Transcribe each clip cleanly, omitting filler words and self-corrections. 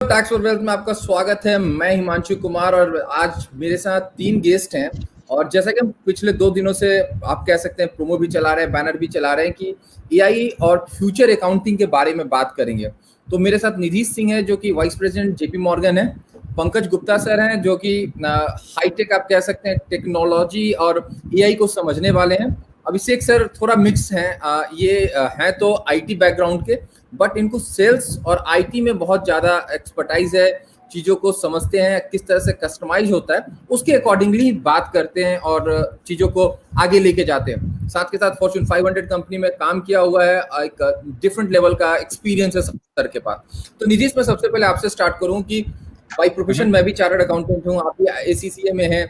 Tax for wealth में आपका स्वागत है। मैं हिमांशु कुमार और आज मेरे साथ 3 गेस्ट हैं। और जैसा कि हम पिछले 2 दिनों से आप कह सकते हैं प्रोमो भी चला रहे हैं, बैनर भी चला रहे हैं कि एआई और फ्यूचर अकाउंटिंग के बारे में बात करेंगे। तो मेरे साथ निधि सिंह है जो कि वाइस प्रेसिडेंट जेपी मॉर्गन है, पंकज गुप्ता सर हैं जो कि हाईटेक आप कह सकते हैं टेक्नोलॉजी और एआई को समझने वाले हैं। अभिषेक सर थोड़ा मिक्स हैं, ये हैं तो आईटी बैकग्राउंड के, बट इनको सेल्स और आईटी में बहुत ज़्यादा एक्सपर्टाइज है, चीज़ों को समझते हैं किस तरह से कस्टमाइज होता है, उसके अकॉर्डिंगली बात करते हैं और चीज़ों को आगे लेके जाते हैं। साथ के साथ फॉर्च्यून 500 कंपनी में काम किया हुआ है, एक डिफरेंट लेवल का एक्सपीरियंस है सर के पास। तो निधि, मैं सबसे पहले आपसे स्टार्ट करूँ कि बाई प्रोफेशन मैं भी चार्टर्ड अकाउंटेंट हूँ, आप भी एसीसीए में हैं।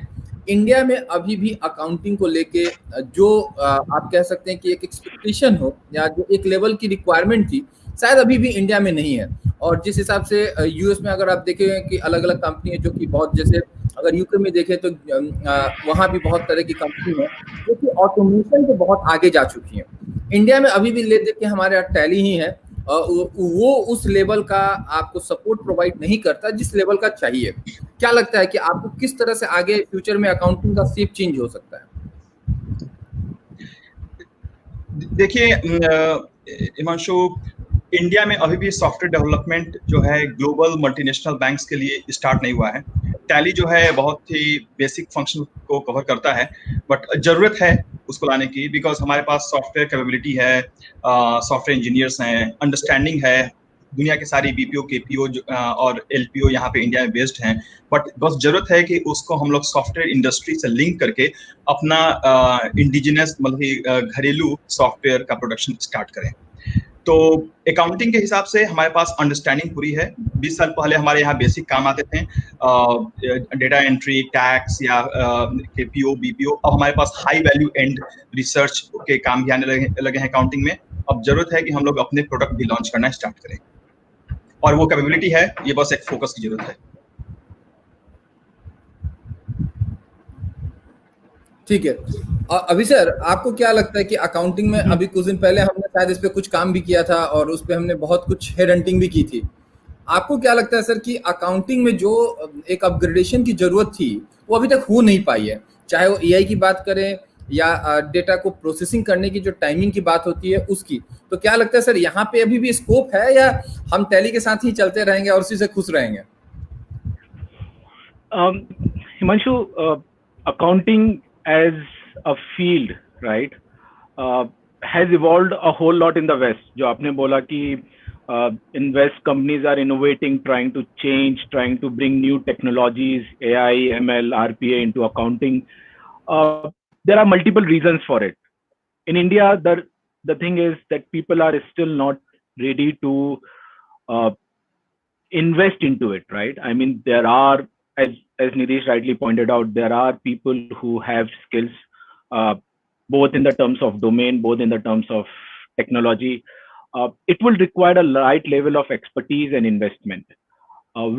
इंडिया में अभी भी अकाउंटिंग को लेके जो आप कह सकते हैं कि एक एक्सपेक्टेशन हो या जो एक लेवल की रिक्वायरमेंट थी, शायद अभी भी इंडिया में नहीं है। और जिस हिसाब से यूएस में अगर आप देखें कि अलग अलग कंपनी है जो कि बहुत, जैसे अगर यूके में देखें तो वहाँ भी बहुत तरह की कंपनी है जो कि ऑटोमेशन पे बहुत आगे जा चुकी हैं। इंडिया में अभी भी ले देख के हमारे यहाँ टैली ही है, वो उस लेवल का आपको सपोर्ट प्रोवाइड नहीं करता जिस लेवल का चाहिए। क्या लगता है कि आपको किस तरह से आगे फ्यूचर में अकाउंटिंग का शेप चेंज हो सकता है? देखिए हिमांशु, इंडिया में अभी भी सॉफ्टवेयर डेवलपमेंट जो है ग्लोबल मल्टीनेशनल बैंक्स के लिए स्टार्ट नहीं हुआ है। टैली जो है बहुत ही बेसिक फंक्शन को कवर करता है, बट जरूरत है उसको लाने की, बिकॉज हमारे पास सॉफ्टवेयर कैपेबिलिटी है, सॉफ्टवेयर इंजीनियर्स हैं, अंडरस्टैंडिंग है। दुनिया के सारी बीपीओ केपीओ और एलपीओ यहाँ पे इंडिया में बेस्ड हैं, बट बस जरूरत है कि उसको हम लोग सॉफ्टवेयर इंडस्ट्री से लिंक करके अपना इंडिजिनस मतलब घरेलू सॉफ्टवेयर का प्रोडक्शन स्टार्ट करें। तो अकाउंटिंग के हिसाब से हमारे पास अंडरस्टैंडिंग पूरी है। 20 साल पहले हमारे यहाँ बेसिक काम आते थे, डेटा एंट्री, टैक्स या केपीओ बीपीओ। अब हमारे पास हाई वैल्यू एंड रिसर्च के काम भी आने लगे हैं अकाउंटिंग में। अब जरूरत है कि हम लोग अपने प्रोडक्ट भी लॉन्च करना स्टार्ट करें, और वो कैपेबिलिटी है, ये बस एक फोकस की जरूरत है। ठीक है। अभी सर, आपको क्या लगता है कि अकाउंटिंग में, अभी कुछ दिन पहले हमने शायद इस पे कुछ काम भी किया था और उस पे हमने बहुत कुछ हेड हंटिंग भी की थी। आपको क्या लगता है सर कि अकाउंटिंग में जो एक अपग्रेडेशन की जरूरत थी वो अभी तक हो नहीं पाई है, चाहे वो एआई की बात करें या डेटा को प्रोसेसिंग करने की जो टाइमिंग की बात होती है उसकी? तो क्या लगता है सर, यहाँ पे अभी भी स्कोप है या हम टैली के साथ ही चलते रहेंगे और उसी से खुश रहेंगे? Himanshu, accounting as a field, right, has evolved a whole lot in the West. जो आपने बोला कि in West companies are innovating, trying to change, trying to bring new technologies, AI, ML, RPA into accounting. There are multiple reasons for it. In India, the thing is that people are still not ready to invest into it, right? I mean, there are, as Nidesh rightly pointed out, there are people who have skills, both in the terms of domain, both in the terms of technology. It will require a right level of expertise and investment,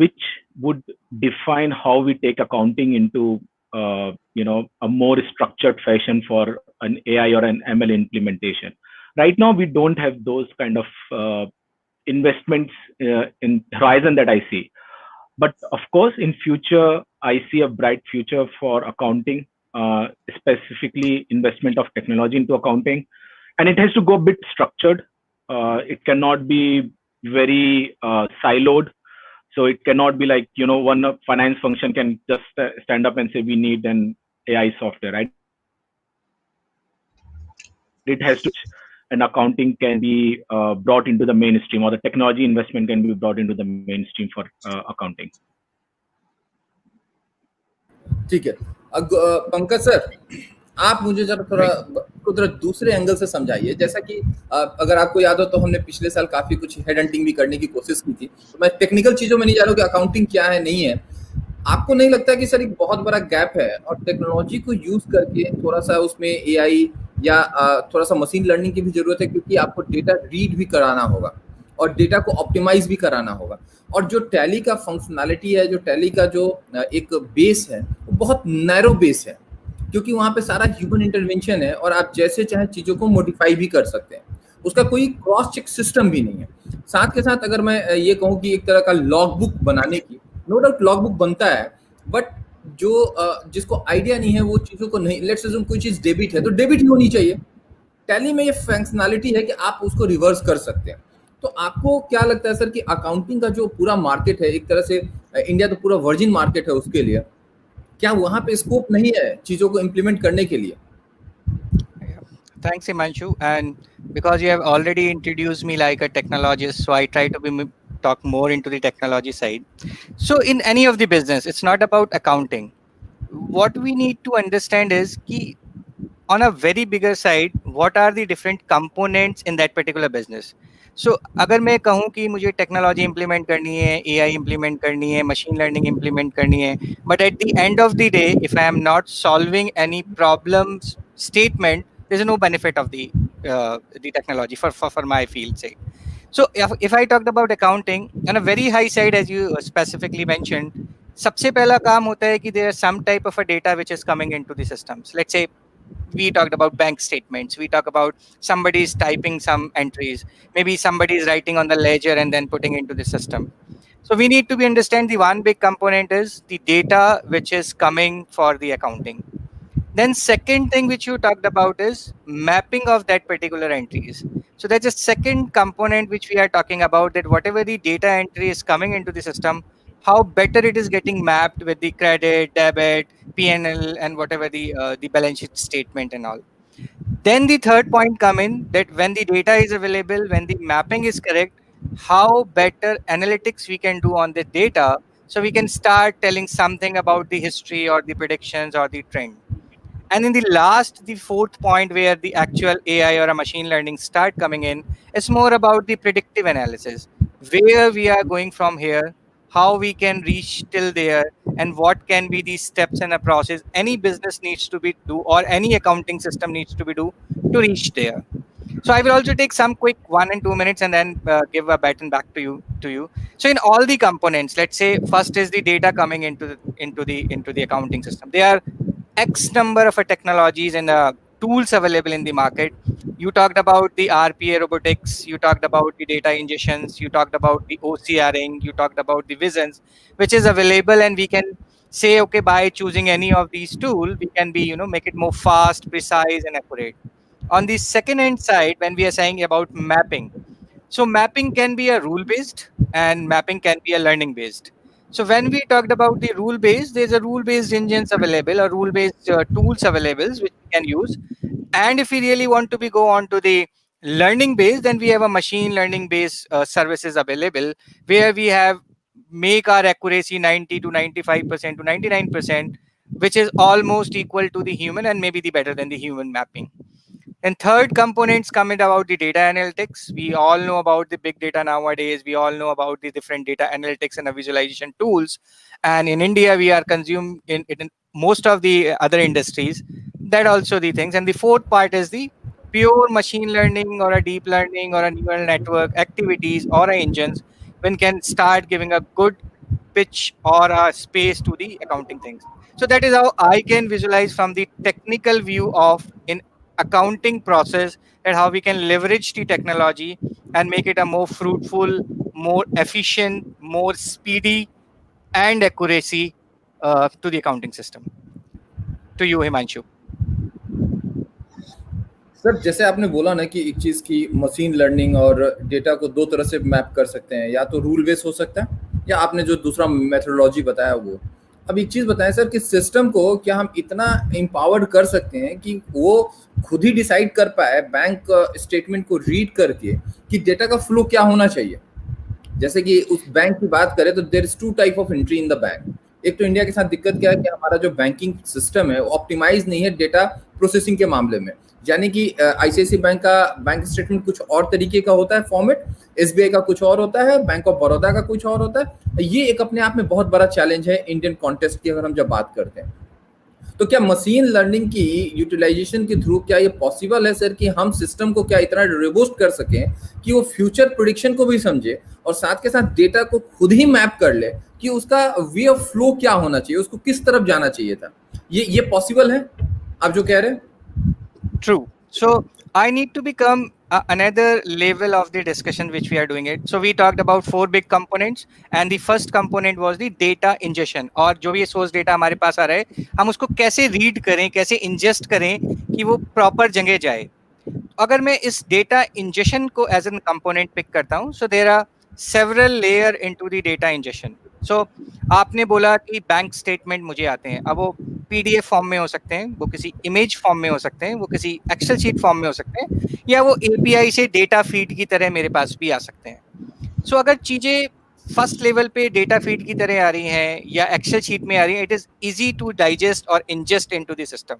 which would define how we take accounting into, a more structured fashion for an AI or an ML implementation. Right now, we don't have those kind of investments in horizon that I see. But of course, in future, I see a bright future for accounting, specifically investment of technology into accounting. And it has to go a bit structured. It cannot be very siloed. So it cannot be like, one finance function can just stand up and say, we need an AI software, right? It has to, and accounting can be brought into the mainstream, or the technology investment can be brought into the mainstream for accounting. ठीक है। Pankaj sir, आप मुझे जरा थोड़ा दूसरे angle से समझाइए। जैसा कि अगर आपको याद हो तो हमने पिछले साल काफी कुछ हेड हंटिंग भी करने की कोशिश की थी। तो मैं टेक्निकल चीजों में नहीं जा रहा हूँ कि अकाउंटिंग क्या है नहीं है। आपको नहीं लगता कि सर एक बहुत बड़ा गैप है और टेक्नोलॉजी को यूज करके थोड़ा सा उसमें एआई या थोड़ा सा मशीन लर्निंग की भी जरूरत है, क्योंकि आपको डेटा रीड भी कराना होगा और डेटा को ऑप्टिमाइज भी कराना होगा। और जो टैली का फंक्शनैलिटी है, जो टैली का जो एक बेस है, वो बहुत नैरो बेस है, क्योंकि वहाँ पे सारा ह्यूमन इंटरवेंशन है और आप जैसे चाहे चीज़ों को मॉडिफाई भी कर सकते हैं। उसका कोई क्रॉस चेक सिस्टम भी नहीं है। साथ के साथ अगर मैं ये कहूँ कि एक तरह का लॉग बुक बनाने की, नो डाउट लॉग बुक बनता है, बट जो जिसको आइडिया नहीं है वो चीज़ों को नहीं, लेट्स अज्यूम कोई चीज़ डेबिट है तो डेबिट ही होनी चाहिए। टैली में ये फंक्शनैलिटी है कि आप उसको रिवर्स कर सकते हैं। तो आपको क्या लगता है सर कि अकाउंटिंग का जो पूरा मार्केट है, एक तरह से इंडिया तो पूरा वर्जिन मार्केट है उसके लिए, क्या वहाँ पे स्कोप नहीं है चीज़ों को इम्प्लीमेंट करने के लिए? Thanks, Himanshu. And because you have already introduced me like a technologist, so I try to talk more into the technology side. So in any of the business, it's not about accounting. What we need to understand is ki on a very bigger side, what are the different components in that particular business. So अगर मैं कहूँ कि मुझे technology implement करनी है, AI implement करनी है, machine learning implement करनी है, but at the end of the day, if I am not solving any problems statement, there is no benefit of the technology for my field sake. So if I talked about accounting on a very high side, as you specifically mentioned, सबसे पहला काम होता है कि there is some type of a data which is coming into the systems. Let's say we talked about bank statements, we talk about somebody is typing some entries, maybe somebody is writing on the ledger and then putting into the system. So we need to be understand the one big component is the data which is coming for the accounting. Then second thing which you talked about is mapping of that particular entries. So that's a second component which we are talking about, that whatever the data entry is coming into the system, how better it is getting mapped with the credit, debit, P&L, and whatever the balance sheet statement and all. Then the third point come in, that when the data is available, when the mapping is correct, how better analytics we can do on the data, so we can start telling something about the history or the predictions or the trend. And in the fourth point where the actual AI or a machine learning start coming in, is more about the predictive analysis, where we are going from here, how we can reach till there, and what can be the steps and a process any business needs to be do, or any accounting system needs to be do to reach there. So I will also take some quick 1 and 2 minutes and then give a baton back to you. So in all the components, let's say first is the data coming into the accounting system. There are X number of technologies and tools available in the market. You talked about the RPA robotics, you talked about the data ingestions, you talked about the OCRing, you talked about the visions, which is available, and we can say, okay, by choosing any of these tools, we can be, make it more fast, precise, and accurate. On the second hand side, when we are saying about mapping, so mapping can be a rule based and mapping can be a learning based. So when we talked about the rule based, there's a rule based engines available or rule based tools available which we can use. And if we really want to go on to the learning based, then we have a machine learning based services available, where we have make our accuracy 90 to 95% to 99%, which is almost equal to the human and maybe the better than the human mapping. And third components coming about the data analytics. We all know about the big data nowadays. We all know about the different data analytics and visualization tools. And in India, we are consumed in most of the other industries. That also the things. And the fourth part is the pure machine learning or a deep learning or a neural network activities or engines when can start giving a good pitch or a space to the accounting things. So that is how I can visualize from the technical view of in accounting process, and how we can leverage the technology and make it a more fruitful, more efficient, more speedy, and accuracy to the accounting system. To you, Himanshu. Sir जैसे आपने बोला ना कि एक चीज़ की machine learning और data को दो तरह से मैप कर सकते हैं, या तो रूल बेस हो सकता है या आपने जो दूसरा मेथोडोलॉजी बताया वो। अब एक चीज़ बताएं सर कि सिस्टम को क्या हम इतना एम्पावर्ड कर सकते हैं कि वो खुद ही डिसाइड कर पाए बैंक स्टेटमेंट को रीड करके कि डेटा का फ्लो क्या होना चाहिए। जैसे कि उस बैंक की बात करें तो there is 2 type of entry in the bank. एक तो इंडिया के साथ दिक्कत क्या है कि हमारा जो बैंकिंग सिस्टम है वो ऑप्टिमाइज नहीं है डेटा प्रोसेसिंग के मामले में। यानी कि आईसीआईसी बैंक का बैंक स्टेटमेंट कुछ और तरीके का होता है फॉर्मेट, एसबीआई का कुछ और होता है, बैंक ऑफ बड़ौदा का कुछ और होता है। ये एक अपने आप में बहुत बड़ा चैलेंज है इंडियन कॉन्टेक्स्ट की अगर हम जब बात करते हैं। तो क्या मशीन लर्निंग की यूटिलाइजेशन के थ्रू क्या ये पॉसिबल है सर कि हम सिस्टम को क्या इतना रोबस्ट कर सकें कि वो फ्यूचर प्रेडिक्शन को भी समझे और साथ के साथ डेटा को खुद ही मैप कर ले कि उसका वे ऑफ फ्लो क्या होना चाहिए, उसको किस तरफ जाना चाहिए था? ये पॉसिबल है आप जो कह रहे हैं? True. So I need to become another level of the discussion which we are doing it. So we talked about 4 big components, and the first component was the data ingestion. और जो भी ये source data हमारे पास आ रहा है, हम उसको कैसे read करें, कैसे ingest करें कि वो proper जगह जाए. अगर मैं इस data ingestion को as a component pick करता हूँ, so there are several layer into the data ingestion. So आपने बोला कि बैंक स्टेटमेंट मुझे आते हैं, अब वो PDF फॉर्म में हो सकते हैं, वो किसी इमेज फॉर्म में हो सकते हैं, वो किसी एक्सेल शीट फॉर्म में हो सकते हैं, या वो API से डेटा फीड की तरह मेरे पास भी आ सकते हैं. सो अगर चीज़ें फर्स्ट लेवल पे डेटा फीड की तरह आ रही हैं या एक्सेल शीट में आ रही हैं, it is easy to digest और ingest into the system.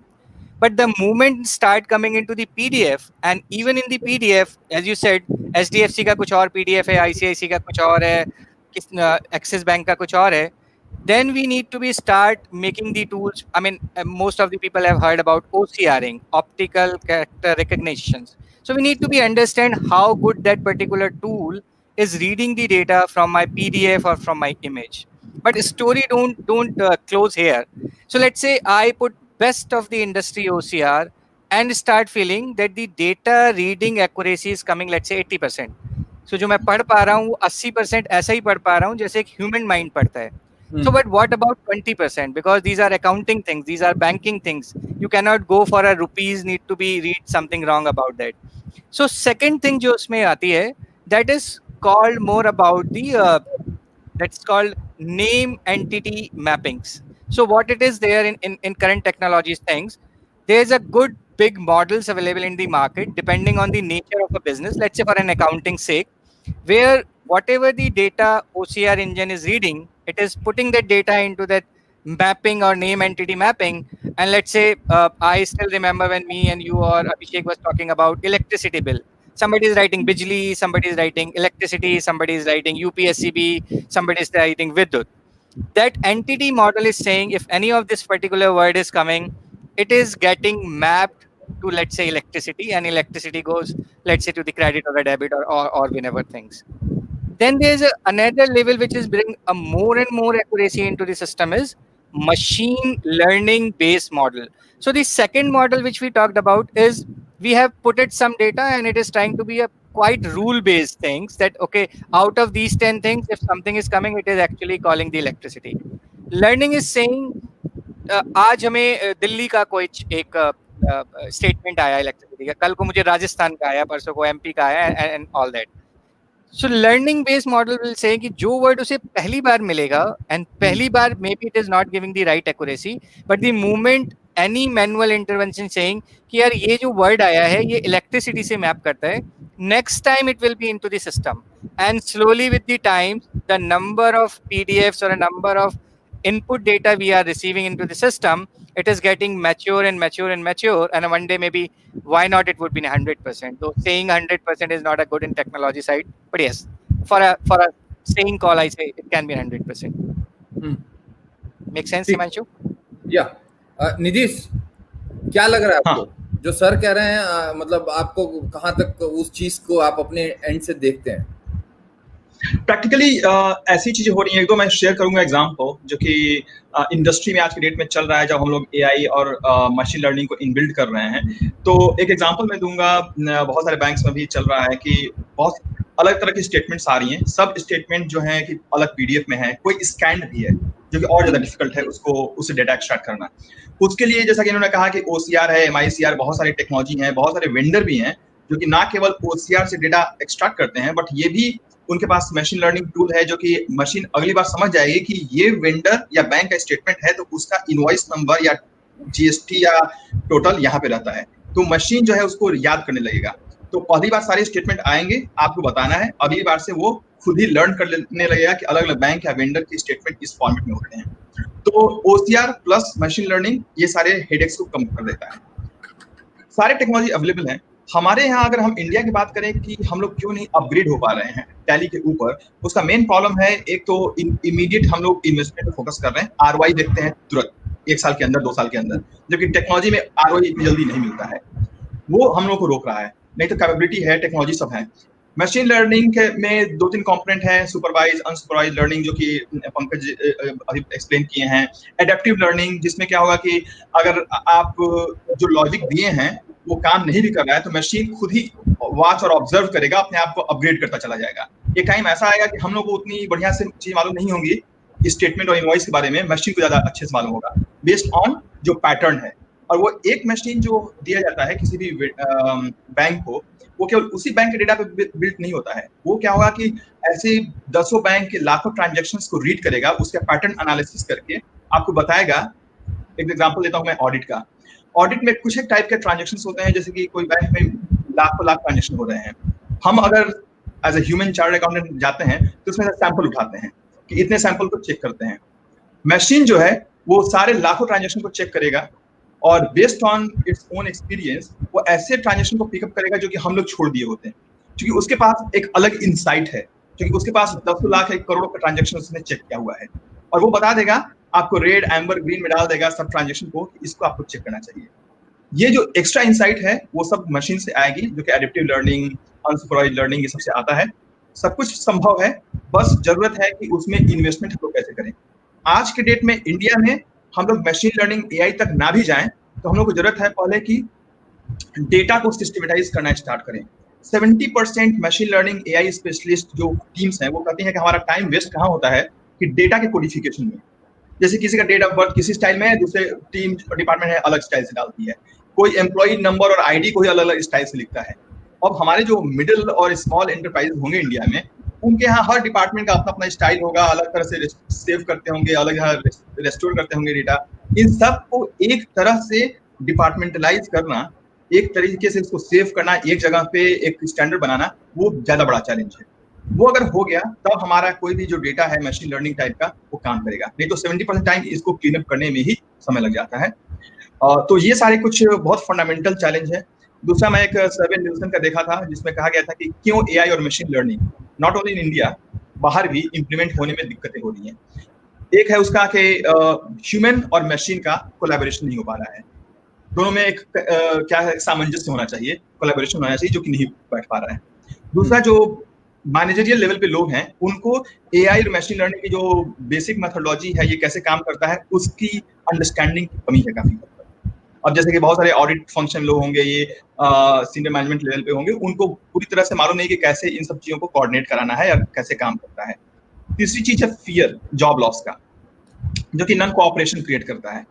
But the moment start coming into the PDF, and even in the PDF, as you said, HDFC का कुछ और PDF है, ICICI का कुछ और है, Axis Bank का कुछ और है, then we need to be start making the tools. I mean, most of the people have heard about OCRing, optical character recognitions. So we need to be understand how good that particular tool is reading the data from my PDF or from my image. But story don't close here. So let's say I put best of the industry OCR and start feeling that the data reading accuracy is coming, let's say 80%. So जो मैं पढ़ पा रहा हूँ 80% ऐसा ही पढ़ पा रहा हूँ जैसे एक human mind पढ़ता है. So but what about 20%? Because these are accounting things, these are banking things. You cannot go for a rupees need to be read something wrong about that. So second thing जो उसमें आती है, that is called more about the that's called name entity mappings. So what it is there in current technologies things, there's a good big models available in the market depending on the nature of a business. Let's say for an accounting sake, where whatever the data OCR engine is reading, it is putting that data into that mapping or name entity mapping. And let's say I still remember when me and you or Abhishek was talking about electricity bill. Somebody is writing Bijli, somebody is writing electricity, somebody is writing UPSCB, somebody is writing Vidyut. That entity model is saying if any of this particular word is coming, it is getting mapped to, let's say, electricity, and electricity goes, let's say, to the credit or the debit or whenever things. Then there's another level which is bring a more and more accuracy into the system is machine learning based model. So the second model which we talked about is we have put it some data and it is trying to be a quite rule based things that okay, out of these 10 things, if something is coming, it is actually calling the electricity. Learning is saying आज हमें दिल्ली का कोई एक statement आया electricity का, कल को मुझे राजस्थान का आया, परसों को MP का आया and all that. So learning based model will say कि जो word उसे पहली बार मिलेगा and पहली बार maybe it is not giving the right accuracy, but the moment any manual intervention saying कि यार ये जो word आया है ये electricity से map करता है, next time it will be into the system, and slowly with the time the number of PDFs or a number of input data we are receiving into the system, it is getting mature and mature and mature, and one day maybe why not it would be 100%. Though saying 100% is not a good in technology side, but yes, for a saying call I say it can be 100%. Make sense, Himanshu? Yeah. Nidheesh, क्या लग रहा है आपको? जो sir कह रहे हैं मतलब आपको कहाँ तक उस चीज को आप अपने एंड से देखते हैं? प्रैक्टिकली ऐसी चीजें हो रही हैं. एक दो मैं शेयर करूंगा एग्जांपल जो कि इंडस्ट्री में आज के डेट में चल रहा है, जब हम लोग AI और मशीन लर्निंग को इनबिल्ड कर रहे हैं. तो एक एग्जांपल मैं दूंगा, बहुत सारे बैंक्स में भी चल रहा है कि बहुत अलग तरह की स्टेटमेंट्स आ रही हैं. सब स्टेटमेंट जो है कि अलग PDF में है, कोई स्कैन्ड भी है जो कि और ज्यादा डिफिकल्ट है उसको उससे डेटा एक्सट्रैक्ट करना. उसके लिए जैसा कि इन्होंने कहा कि OCR है, MICR, बहुत सारी टेक्नोलॉजी है, बहुत सारे वेंडर भी हैं जो कि ना केवल OCR से डेटा एक्सट्रैक्ट करते हैं, बट ये भी उनके पास मशीन लर्निंग टूल है जो कि मशीन अगली बार समझ जाएगी कि ये वेंडर या बैंक का स्टेटमेंट है तो उसका इनवॉइस नंबर या GST या टोटल यहाँ पे रहता है, तो मशीन जो है उसको याद करने लगेगा. तो पहली बार सारे स्टेटमेंट आएंगे, आपको बताना है, अगली बार से वो खुद ही लर्न कर लेने लगेगा कि अलग अलग बैंक या वेंडर के स्टेटमेंट इस फॉर्मेट में होते हैं. तो OCR प्लस मशीन लर्निंग ये सारे हेडेक्स को कम कर देता है. सारे टेक्नोलॉजी अवेलेबल हैं. हमारे यहाँ अगर हम इंडिया की बात करें कि हम लोग क्यों नहीं अपग्रेड हो पा रहे हैं टैली के ऊपर, उसका मेन प्रॉब्लम है एक तो इमीडिएट हम लोग इन्वेस्टमेंट पे फोकस कर रहे हैं, ROI देखते हैं तुरंत 1 साल के अंदर 2 साल के अंदर, जबकि टेक्नोलॉजी में ROI इतनी जल्दी नहीं मिलता है. वो हम लोग को रोक रहा है. नहीं तो कैपेबिलिटी है, टेक्नोलॉजी सब है. मशीन लर्निंग में 2-3 कंपोनेंट हैं, सुपरवाइज अनसुपरवाइज लर्निंग जो कि पंकज अभी एक्सप्लेन किए हैं, एडेप्टिव लर्निंग जिसमें क्या होगा कि अगर आप जो लॉजिक दिए हैं वो काम नहीं भी कर रहा है तो मशीन खुद ही वॉच और ऑब्जर्व करेगा, अपने आप को अपग्रेड करता चला जाएगा। एक टाइम ऐसा आएगा कि हम लोग को उतनी बढ़िया से चीज मालूम नहीं होंगी स्टेटमेंट और इनवॉइस के बारे में, मशीन को ज्यादा अच्छे से मालूम होगा बेस्ड ऑन जो पैटर्न है। और वो एक मशीन जो दिया जाता है किसी भी बैंक को, वो केवल उसी बैंक के डेटा पे बिल्ट नहीं होता है। वो क्या होगा कि ऐसे दसों बैंक के लाखों ट्रांजैक्शंस को रीड करेगा, उसका पैटर्न एनालिसिस करके आपको बताएगा। एक एग्जांपल देता हूं मैं ऑडिट का। ऑडिट में कुछ एक टाइप के ट्रांजैक्शंस होते हैं, जैसे कि कोई बैंक में लाखों लाख ट्रांजैक्शन हो रहे हैं। हम अगर as a human chartered accountant जाते हैं तो उसमें सैंपल उठाते हैं कि इतने सैंपल को चेक करते हैं। मशीन जो है वो सारे लाखों ट्रांजैक्शन को चेक करेगा और based on its own experience वो ऐसे ट्रांजैक्शन को पिकअप करेगा जो कि हम लोग छोड़ दिए होते हैं, क्योंकि उसके पास एक अलग इंसाइट है, क्योंकि उसके पास 10 लाख 1 करोड़ का ट्रांजैक्शन उसने चेक किया हुआ है और वो बता देगा आपको, रेड एम्बर ग्रीन में डाल देगा सब ट्रांजैक्शन को, इसको आपको चेक करना चाहिए। ये जो एक्स्ट्रा इंसाइट है वो सब मशीन से आएगी, जो कि एडिप्टिव लर्निंग, अनसुपरवाइज्ड लर्निंग ये सबसे आता है। सब कुछ संभव है, बस जरूरत है कि उसमें इन्वेस्टमेंट हम लोग कैसे करें। आज के डेट में इंडिया में हम लोग मशीन लर्निंग एआई तक ना भी जाएं तो हम लोग को जरूरत है पहले कि डेटा को सिस्टमेटाइज करना स्टार्ट करें। 70% मशीन लर्निंग एआई स्पेशलिस्ट जो टीम्स हैं वो कहती हैं कि हमारा टाइम वेस्ट कहाँ होता है कि डेटा के कोडिफिकेशन में। जैसे किसी का डेट ऑफ बर्थ किसी स्टाइल में है, दूसरे टीम डिपार्टमेंट है अलग स्टाइल से डालती है, कोई एम्प्लॉय नंबर और आईडी को ही अलग अलग स्टाइल से लिखता है। अब हमारे जो मिडिल और स्मॉल एंटरप्राइज होंगे इंडिया में, उनके यहाँ हर डिपार्टमेंट का अपना अपना स्टाइल होगा, अलग तरह से सेव करते होंगे, अलग यहाँ रेस्टोर करते होंगे डेटा। इन सब को एक तरह से डिपार्टमेंटलाइज करना, एक तरीके से इसको सेव करना, एक जगह पे एक स्टैंडर्ड बनाना, वो ज्यादा बड़ा चैलेंज है। वो अगर हो गया तब हमारा कोई भी जो डेटा है मशीन लर्निंग टाइप का वो काम करेगा, नहीं तो 70% टाइम इसको क्लीन अप करने में ही समय लग जाता है। तो ये सारे कुछ बहुत फंडामेंटल चैलेंज है। दूसरा मैं एक सर्वे निल्सन का देखा था जिसमें कहा गया था कि क्यों एआई और machine learning not only in India, बाहर भी इम्प्लीमेंट होने में दिक्कतें हो रही हैं। एक है उसका कि ह्यूमन और मशीन का कोलैबोरेशन नहीं हो पा रहा है। दोनों में एक क्या है, सामंजस्य होना चाहिए, कोलैबोरेशन होना चाहिए, जो कि नहीं बैठ पा रहा है। दूसरा, जो मैनेजरियल लेवल पे लोग हैं उनको एआई और मशीन लर्निंग की जो बेसिक मेथोडोलॉजी है ये कैसे काम करता है उसकी अंडरस्टैंडिंग की कमी है काफी। अब जैसे कि बहुत सारे ऑडिट फंक्शन लोग होंगे, ये सीनियर मैनेजमेंट लेवल पे होंगे, उनको पूरी तरह से मालूम नहीं कि कैसे इन सब चीजों को कोऑर्डिनेट कराना है या कैसे काम करता है। तीसरी चीज है फियर, जॉब लॉस का, जो कि नॉन कोऑपरेशन क्रिएट करता है।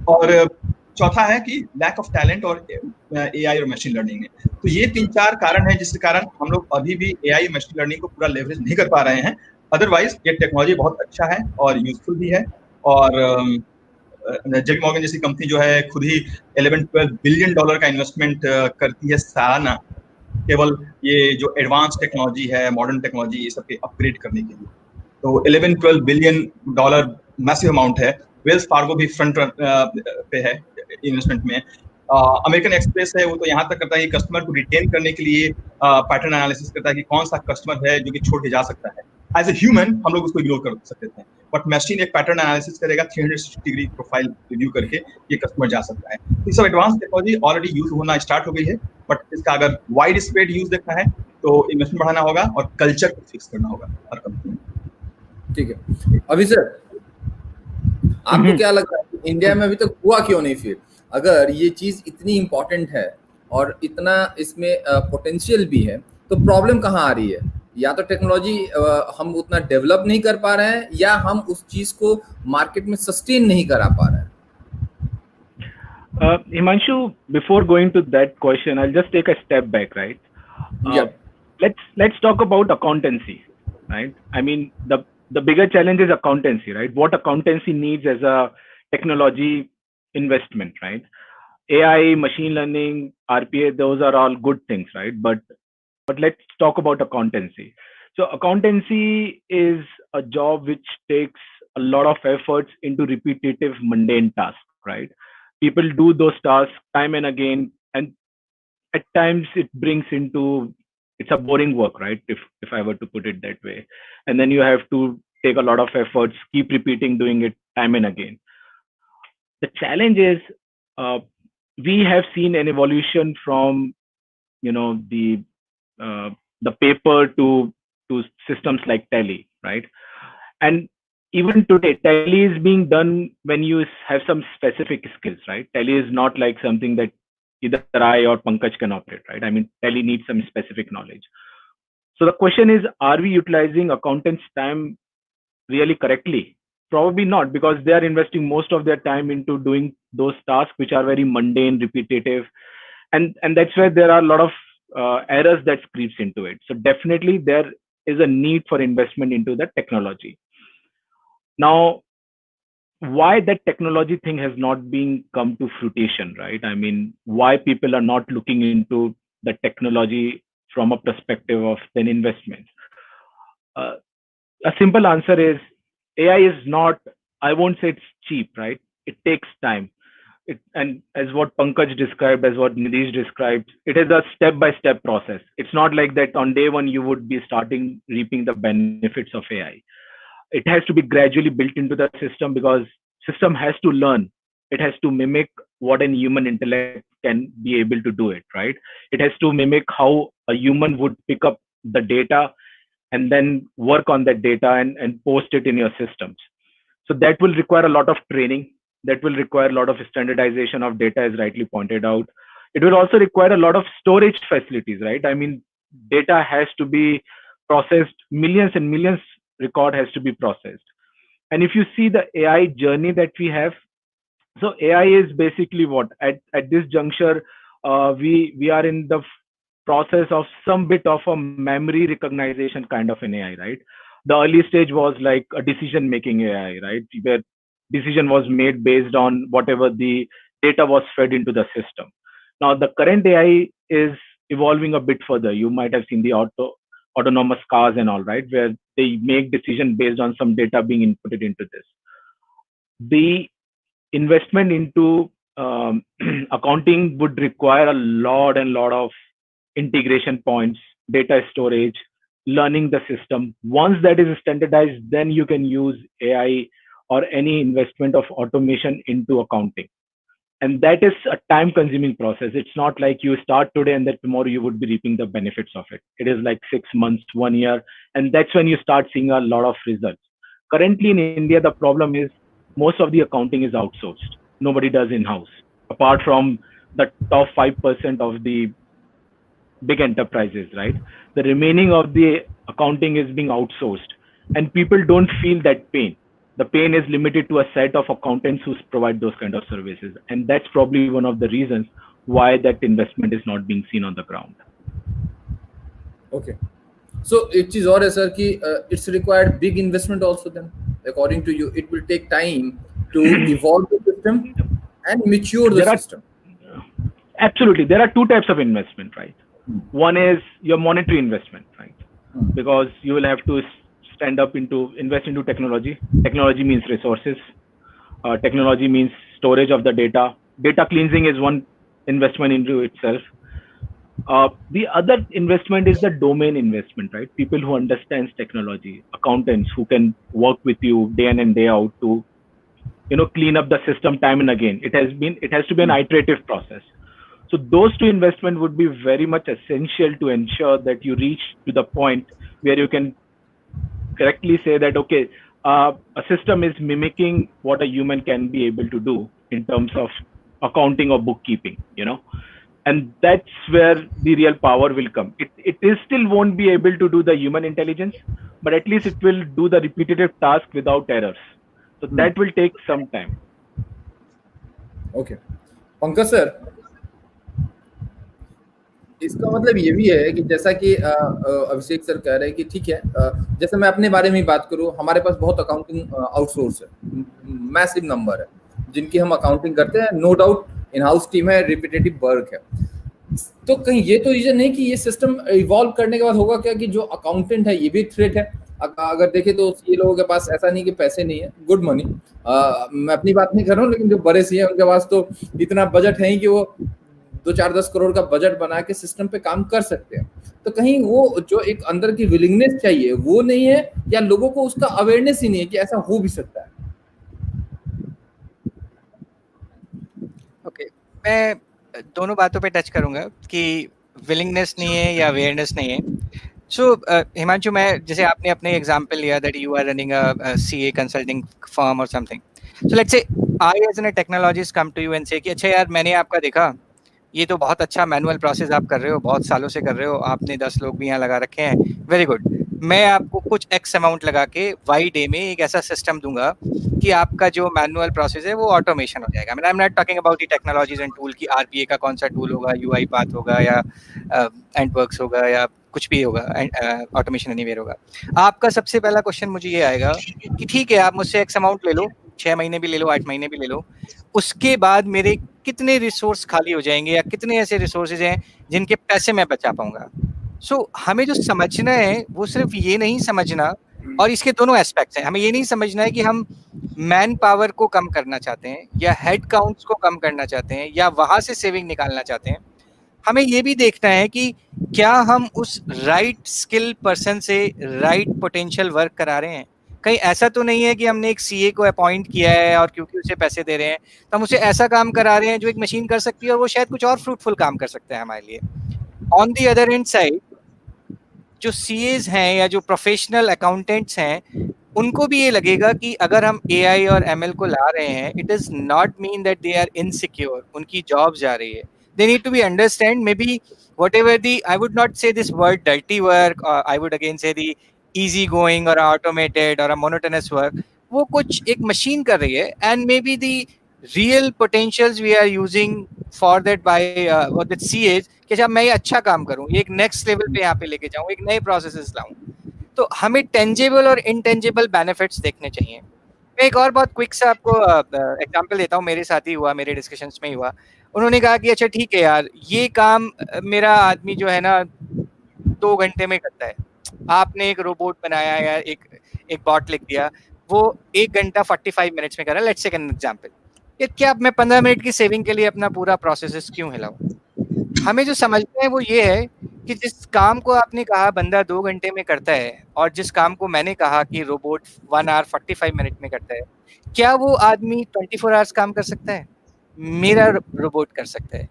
और चौथा है कि लैक ऑफ टैलेंट और एआई और मशीन लर्निंग में। तो ये 3-4 कारण है जिसके कारण हम लोग अभी भी एआई मशीन लर्निंग को पूरा लेवरेज नहीं कर पा रहे हैं। अदरवाइज ये टेक्नोलॉजी बहुत अच्छा है और यूजफुल भी है। और जेपी मॉर्गन जैसी कंपनी जो है खुद ही 11-12 बिलियन डॉलर का इन्वेस्टमेंट करती है सालाना, केवल ये जो एडवांस टेक्नोलॉजी है, मॉडर्न टेक्नोलॉजी, ये सब के अपग्रेड करने के लिए। तो 11-12 बिलियन डॉलर मैसिव अमाउंट है। वेल्स फार्गो भी फ्रंट पे है इन्वेस्टमेंट में। अमेरिकन एक्सप्रेस है, वो तो यहाँ तक करता है कि कस्टमर को रिटेन करने के लिए पैटर्न एनालिसिस करता है कि कौन सा कस्टमर है जो कि छोड़ के जा सकता है। एज ए ह्यूमन हम लोग उसको इग्नोर कर सकते थे, बट मशीन एक पैटर्न एनालिसिस करेगा, 360 डिग्री प्रोफाइल रिव्यू करके ये कस्टमर जा सकता है। ये सब एडवांस टेक्नोलॉजी ऑलरेडी यूज होना स्टार्ट हो गई है, बट इसका अगर वाइड स्प्रेड यूज देखना है तो इन्वेस्टमेंट बढ़ाना होगा और कल्चर को फिक्स करना होगा हर कंपनी में। ठीक है, अभी सर आपको क्या लगता है इंडिया में अभी तक हुआ क्यों नहीं? फिर अगर ये चीज इतनी इम्पोर्टेंट है और इतना इसमें पोटेंशियल भी है तो प्रॉब्लम कहाँ आ रही है? या तो टेक्नोलॉजी हम उतना डेवलप नहीं कर पा रहे हैं या हम उस चीज को मार्केट में सस्टेन नहीं करा पा रहे हैं। Himanshu, before going to that question, I'll just take a step back, right? Yeah. Let's talk about accountancy, right? I mean, the bigger challenge is accountancy, right? What accountancy needs as a technology investment, right? AI, machine learning, RPA, those are all good things, right? But let's talk about accountancy. So accountancy is a job which takes a lot of efforts into repetitive, mundane tasks, right? People do those tasks time and again, and at times it brings into, it's a boring work, right? If I were to put it that way. And then you have to take a lot of efforts, keep repeating doing it time and again. The challenge is we have seen an evolution from, you know, the paper to systems like Tally, right? And even today, Tally is being done when you have some specific skills, right? Tally is not like something that either I or Pankaj can operate, right? I mean, Tally needs some specific knowledge. So the question is, are we utilizing accountants' time really correctly? Probably not, because they are investing most of their time into doing those tasks which are very mundane, repetitive, and that's where there are a lot of errors that creeps into it. So definitely there is a need for investment into the technology. Now, why that technology thing has not been come to fruition, right? I mean, why people are not looking into the technology from a perspective of an investment? A simple answer is AI is not, I won't say it's cheap, right? It takes time. And as what Pankaj described, as what Nidish described, it is a step-by-step process. It's not like that on day one you would be starting reaping the benefits of AI. It has to be gradually built into the system, because system has to learn. It has to mimic what a human intellect can be able to do it, right? It has to mimic how a human would pick up the data and then work on that data and post it in your systems. So that will require a lot of training. That will require a lot of standardization of data, as rightly pointed out. It will also require a lot of storage facilities, right? I mean, data has to be processed, millions and millions record has to be processed. And if you see the AI journey that we have, so AI is basically what at this juncture, we are in the process of some bit of a memory recognition kind of an AI, right? The early stage was like a decision making AI, right? Where decision was made based on whatever the data was fed into the system. Now the current AI is evolving a bit further. You might have seen the autonomous cars and all, right, where they make decision based on some data being inputted into this. The investment into accounting would require a lot of integration points, data storage, learning the system. Once that is standardized, then you can use AI or any investment of automation into accounting. And that is a time consuming process. It's not like you start today and that tomorrow you would be reaping the benefits of it. It is like 6 months, 1 year, and that's when you start seeing a lot of results. Currently in India, the problem is most of the accounting is outsourced. Nobody does in-house, apart from the top 5% of the big enterprises, right? The remaining of the accounting is being outsourced, and people don't feel that pain. The pain is limited to a set of accountants who provide those kind of services, and that's probably one of the reasons why that investment is not being seen on the ground. Okay, so एक चीज और है sir कि it's required big investment also. Then according to you, it will take time to evolve the system and mature the system. Absolutely, there are two types of investment, right? One is your monetary investment, right? Because you will have to invest into technology. Technology means resources. Technology means storage of the data. Data cleansing is one investment into itself. The other investment is the domain investment, right? People who understands technology, accountants who can work with you day in and day out to, clean up the system time and again. It has to be an iterative process. So those two investments would be very much essential to ensure that you reach to the point where you can correctly say that, okay, a system is mimicking what a human can be able to do in terms of accounting or bookkeeping, and that's where the real power will come. It still won't be able to do the human intelligence, but at least it will do the repetitive task without errors. So that will take some time. Okay. Pankaj sir, इसका मतलब ये भी है कि जैसा कि अभिषेक sir कह रहे हैं कि ठीक है, जैसे मैं अपने बारे में बात करूं, हमारे पास बहुत अकाउंटिंग आउटसोर्स है, मैसिव नंबर है जिनकी हम अकाउंटिंग करते हैं. No doubt in house team है, रिपीटेटिव वर्क है. तो कहीं ये तो रीजन नहीं कि ये सिस्टम इवॉल्व करने के बाद होगा क्या कि जो अकाउंटेंट है ये भी थ्रेट है. अगर देखें तो ये लोगों के पास ऐसा नहीं कि पैसे नहीं है, गुड मनी. मैं अपनी बात नहीं कर रहा हूँ, लेकिन जो बड़े सी है उनके पास तो इतना बजट है ही कि वो 2-4-10 करोड़ का बजट बना के सिस्टम पे काम कर सकते हैं. तो कहीं वो जो एक अंदर की विलिंगनेस चाहिए वो नहीं है, या लोगों को उसका अवेयरनेस ही नहीं है कि ऐसा हो भी सकता है. ओके, मैं दोनों बातों पे टच करूंगा कि विलिंगनेस नहीं है या अवेयरनेस नहीं है. सो हिमांशु, मैं जैसे आपने अपने एग्जांपल लिया that you are running a CA consulting firm और something. So let's say I as an technologist come to you and say कि अच्छा यार, मैंने आपका देखा, ये तो बहुत अच्छा मैनुअल प्रोसेस आप कर रहे हो, बहुत सालों से कर रहे हो, आपने 10 लोग भी यहाँ लगा रखे हैं, वेरी गुड। मैं आपको कुछ एक्स अमाउंट लगा के वाई डे में एक ऐसा सिस्टम दूंगा कि आपका जो मैनुअल प्रोसेस है वो ऑटोमेशन हो जाएगा। I am not talking about the technologies and tool की आरपीए का कौन सा टूल होगा, यूआई पाथ होगा या एंडवर्क्स होगा या कुछ भी होगा, ऑटोमेशन एनीवेयर होगा। आपका सबसे पहला क्वेश्चन मुझे ये आएगा कि ठीक है, आप मुझसे एक्स अमाउंट ले लो, 6 महीने भी ले लो, 8 महीने भी ले लो, उसके बाद मेरे कितने रिसोर्स खाली हो जाएंगे या कितने ऐसे रिसोर्सेज हैं जिनके पैसे मैं बचा पाऊंगा। हमें जो समझना है वो सिर्फ ये नहीं समझना, और इसके दोनों एस्पेक्ट्स हैं। हमें ये नहीं समझना है कि हम मैन पावर को कम करना चाहते हैं या हेड काउंट्स को कम करना चाहते हैं या वहां से सेविंग निकालना चाहते हैं। हमें ये भी देखना है कि क्या हम उस राइट स्किल पर्सन से राइट पोटेंशियल वर्क करा रहे हैं। कहीं ऐसा तो नहीं है कि हमने एक सीए को अपॉइंट किया है और क्योंकि उसे पैसे दे रहे हैं तो हम उसे ऐसा काम करा रहे हैं जो एक मशीन कर सकती है और वो शायद कुछ और फ्रूटफुल काम कर सकता है हमारे लिए। On the other and side, जो सीएज हैं या जो प्रोफेशनल अकाउंटेंट्स हैं, उनको भी ये लगेगा कि अगर हम एआई और एमएल को ला रहे हैं, it is not mean that they are insecure, उनकी जॉब जा रही है। They need to be understand maybe whatever the, I would not say this word dirty work, or I would again say the easy going or automated or a monotonous work, वो कुछ एक machine कर रही है, and maybe the real potentials we are using for that by what that CAs कि जब मैं ये अच्छा काम करूँ, ये एक नेक्स्ट लेवल पे यहाँ पे लेके जाऊँ, एक नए प्रोसेसेस लाऊं, तो हमें टेंजेबल और इनटेंजेबल बेनिफिट्स देखने चाहिए। मैं एक और बहुत क्विक सा आपको एग्जांपल देता हूँ, मेरे साथ ही हुआ, मेरे डिस्कशंस में ही हुआ। उन्होंने कहा कि अच्छा ठीक है यार, ये काम मेरा आदमी जो है ना 2 घंटे में करता है, आपने एक रोबोट बनाया या एक बॉट लिख दिया, वो 1 घंटा 45 मिनट्स में कर रहा है, लेट्स टेक एन एग्जांपल। ये क्या मैं 15 मिनट की सेविंग के लिए अपना पूरा प्रोसेस क्यों हिलाऊं? हमें जो समझना है वो ये है कि जिस काम को आपने कहा बंदा 2 घंटे में करता है और जिस काम को मैंने कहा कि रोबोट 1 आवर 45 मिनट में करता है, क्या वो आदमी 24 आवर्स काम कर सकता है? मेरा रोबोट कर सकता है।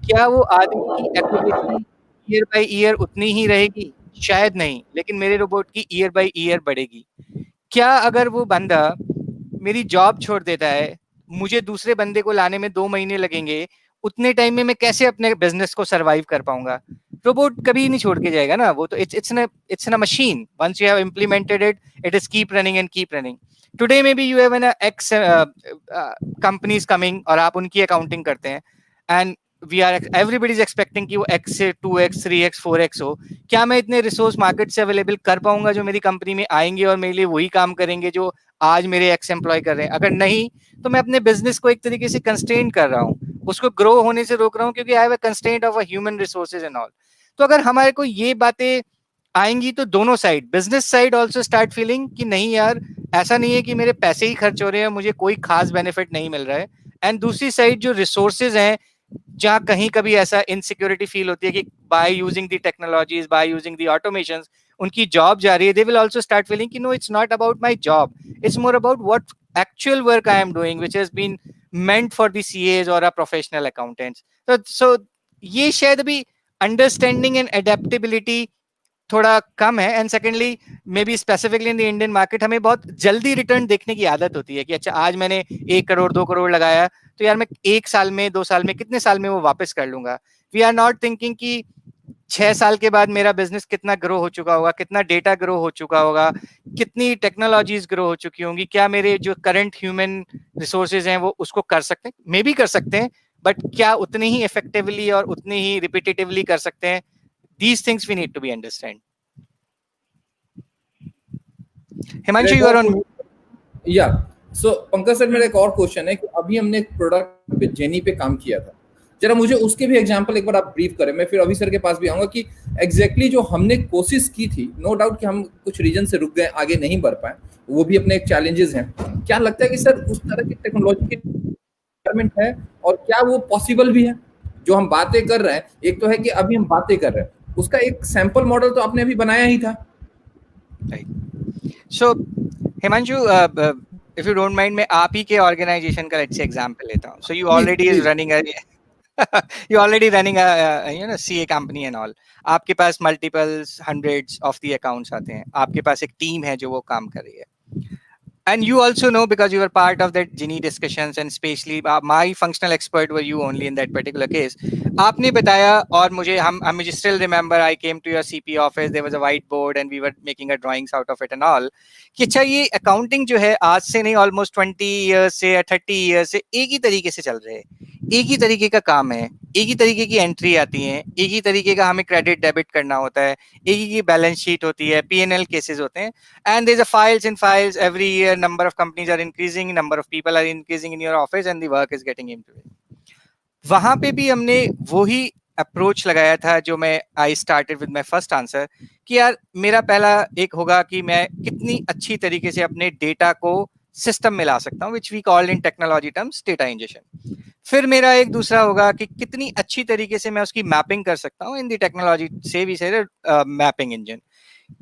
क्या वो आदमी की एक्यूरेसी ईयर बाय ईयर उतनी ही रहेगी? शायद नहीं, लेकिन मेरे रोबोट की ईयर बाय ईयर बढ़ेगी। क्या अगर वो बंदा मेरी जॉब छोड़ देता है, मुझे दूसरे बंदे को लाने में 2 महीने लगेंगे, उतने टाइम में मैं कैसे अपने बिजनेस को सरवाइव कर पाऊंगा? रोबोट कभी नहीं छोड़ के जाएगा ना, वो तो it's a machine. Once you have implemented it, it is keep running and keep running. Today में भी you have an X companies coming और आप उनकी अकाउंटिंग करते हैं, and we are everybody is expecting कि वो x से 2x 3x 4x हो। क्या मैं इतने रिसोर्स मार्केट से अवेलेबल कर पाऊंगा जो मेरी कंपनी में आएंगे और मेरे लिए वही काम करेंगे जो आज मेरे एक्स एम्प्लॉय कर रहे हैं? अगर नहीं, तो मैं अपने बिजनेस को एक तरीके से कंस्ट्रेंट कर रहा हूँ, उसको ग्रो होने से रोक रहा हूँ, क्योंकि आई have a constraint of a human resources and all. तो अगर हमारे को ये बातें आएंगी तो दोनों side, business side also start feeling कि नहीं यार, ऐसा नहीं है कि मेरे पैसे ही खर्च हो रहे हैं, मुझे कोई खास बेनिफिट नहीं मिल रहा है। एंड दूसरी साइड जो रिसोर्सेज हैं, जहाँ कहीं कभी ऐसा इनसिक्योरिटी फील होती है कि by using the technologies, by using the automations उनकी जॉब जा रही है, they will also start feeling कि no, it's not about my job, it's more about what actual work I am doing, which has been meant for the CAs or a professional accountants. So ये शायद अभी understanding and adaptability थोड़ा कम है। And secondly, may be specifically in the Indian market, हमें बहुत जल्दी return देखने की आदत होती है कि अच्छा आज मैंने 1 करोड़ 2 करोड़ लगाया, तो यार मैं 1 साल में 2 साल में कितने साल में वो वापस कर लूंगा। वी आर नॉट थिंकिंग कि 6 साल के बाद मेरा बिजनेस कितना ग्रो हो चुका होगा, कितना डेटा ग्रो हो चुका होगा, कितनी टेक्नोलॉजीज ग्रो हो चुकी होंगी, क्या मेरे जो करंट ह्यूमन रिसोर्सेज हैं वो उसको कर सकते हैं? मे बी कर सकते हैं, बट क्या उतने ही इफेक्टिवली और उतने ही रिपीटेटिवली कर सकते हैं? These things we need to be understand. Himanshu, you are on. Yeah. So Pankaj sir, मेरा एक और क्वेश्चन है कि अभी हमने एक प्रोडक्ट जेनी पे काम किया था, जरा मुझे उसके भी एग्जांपल एक बार आप ब्रीफ करें। मैं फिर अभी सर के पास भी आऊंगा कि एग्जैक्टली जो हमने कोशिश की थी, नो डाउट कि हम कुछ रीजन से रुक गए, आगे नहीं बढ़ पाए, वो भी अपने एक चैलेंजेस हैं। क्या लगता है कि सर उस तरह की टेक्नोलॉजी की रिक्वायरमेंट है, और क्या वो पॉसिबल भी है? जो हम बातें कर रहे हैं, एक तो है कि अभी हम बातें कर रहे हैं, उसका एक सैंपल मॉडल तो आपने अभी बनाया ही था। So Himanshu, if you don't mind, मैं आप ही के ऑर्गेनाइजेशन का लेट्स से एग्जांपल लेता हूँ। So you already is running a you already running a CA company and all. आपके पास multiples hundreds of the accounts आते हैं, आपके पास एक टीम है जो वो काम कर रही है, And you also know, because you were part of that Gini discussions, and especially my functional expert were you only in that particular case. आपने बताया, और मुझे still remember, I came to your CP office, there was a whiteboard and we were making a drawings out of it and all, कि अच्छा ये accounting जो है आज से नहीं, almost 20 years से या 30 years से एक ही तरीके से चल रहे हैं, एक ही तरीके का काम है, एक ही तरीके की एंट्री आती है, एक ही तरीके का हमें क्रेडिट डेबिट करना होता है, एक ही की बैलेंस शीट होती है, P&L केसेस होते हैं, and there's a files and files every year, number of companies are increasing, number of people are increasing in your office and the work is getting into it. वहां पे भी हमने वही approach लगाया था जो मैं I started with my first answer, कि यार मेरा पहला एक होगा कि मैं कितनी अच्छी तरीके से अपने डेटा को सिस्टम में ला सकता हूँ, which we called in technology terms data injection. फिर मेरा एक दूसरा होगा कि कितनी अच्छी तरीके से मैं उसकी मैपिंग कर सकता हूँ, इन द टेक्नोलॉजी से वी से मैपिंग इंजन.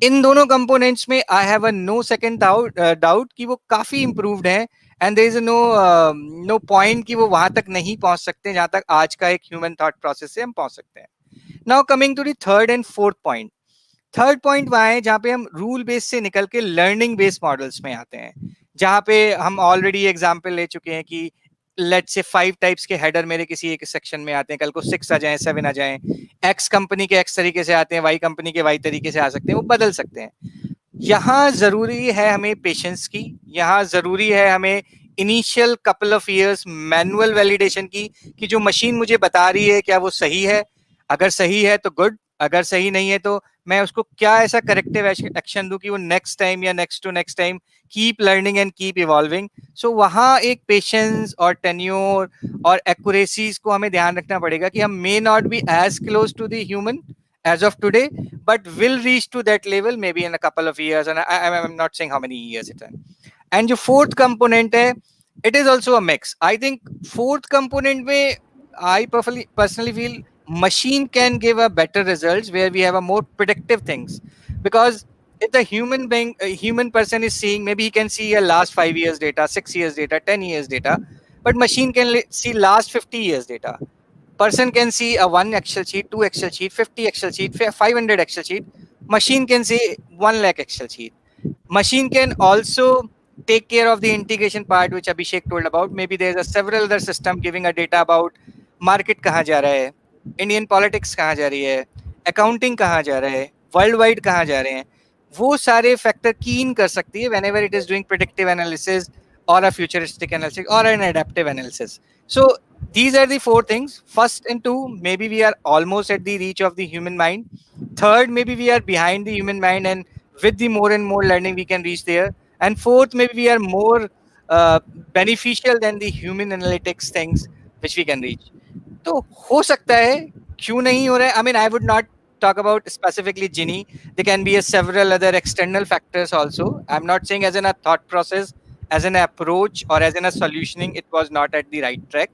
इन दोनों कंपोनेंट्स में I have a no second doubt कि वो काफी इंप्रूव्ड है, and there is no point कि वो वहां तक नहीं पहुंच सकते जहां तक आज का एक ह्यूमन थॉट प्रोसेस से हम पहुंच सकते हैं. Now coming to the third and fourth point. Third point वहां है जहां पे हम रूल बेस से निकल के लर्निंग बेस्ड मॉडल्स में आते हैं, जहां पे हम ऑलरेडी एग्जांपल ले चुके हैं कि लेट्स से 5 टाइप्स के हेडर मेरे किसी एक सेक्शन में आते हैं, कल को 6 आ जाएं, 7 आ जाएं, एक्स कंपनी के एक्स तरीके से आते हैं, वाई कंपनी के वाई तरीके से आ सकते हैं, वो बदल सकते हैं. यहाँ जरूरी है हमें पेशेंस की, यहाँ जरूरी है हमें initial couple of years manual validation की, कि जो मशीन मुझे बता रही है क्या वो सही है, अगर सही है तो गुड, अगर सही नहीं है तो मैं उसको क्या ऐसा करेक्टिव एक्शन दूं कि वो नेक्स्ट टाइम या next to next time keep learning and keep evolving. So वहाँ एक पेशेंस और टेन्योर और एक्यूरेसीज को हमें ध्यान रखना पड़ेगा कि हम may not be as close to the human as of today, but will reach to that level maybe in a couple of years, and I'm not saying how many years it's in. And your fourth component hai, it is also a mix. I think fourth component mein I personally feel machine can give a better results where we have a more predictive things, because if the human person is seeing, maybe he can see a last 5 years data, 6 years data, 10 years data, but machine can see last 50 years data. Person can see a 1 Excel sheet, 2 Excel sheet, 50 Excel sheet, 500 Excel sheet. Machine can see 1 lakh Excel sheet. Machine can also take care of the integration part which Abhishek told about. Maybe there's a several other system giving a data about market कहाँ जा रहा है, Indian politics कहाँ जा रही है, accounting कहाँ जा रहा है, worldwide कहाँ जा रहे हैं. वो सारे फैक्टर कीन कर सकती है whenever it is doing predictive analysis or a futuristic analysis or an adaptive analysis. So these are the 4 things. First and 2, maybe we are almost at the reach of the human mind. Third, maybe we are behind the human mind, and with the more and more learning we can reach there. And fourth, maybe we are more beneficial than the human analytics things which we can reach. तो हो सकता है, क्यों नहीं हो रहा है? I mean, I would not talk about specifically Gini. There can be several other external factors also. I'm not saying as in a thought process, as an approach, or as in a solutioning, it was not at the right track.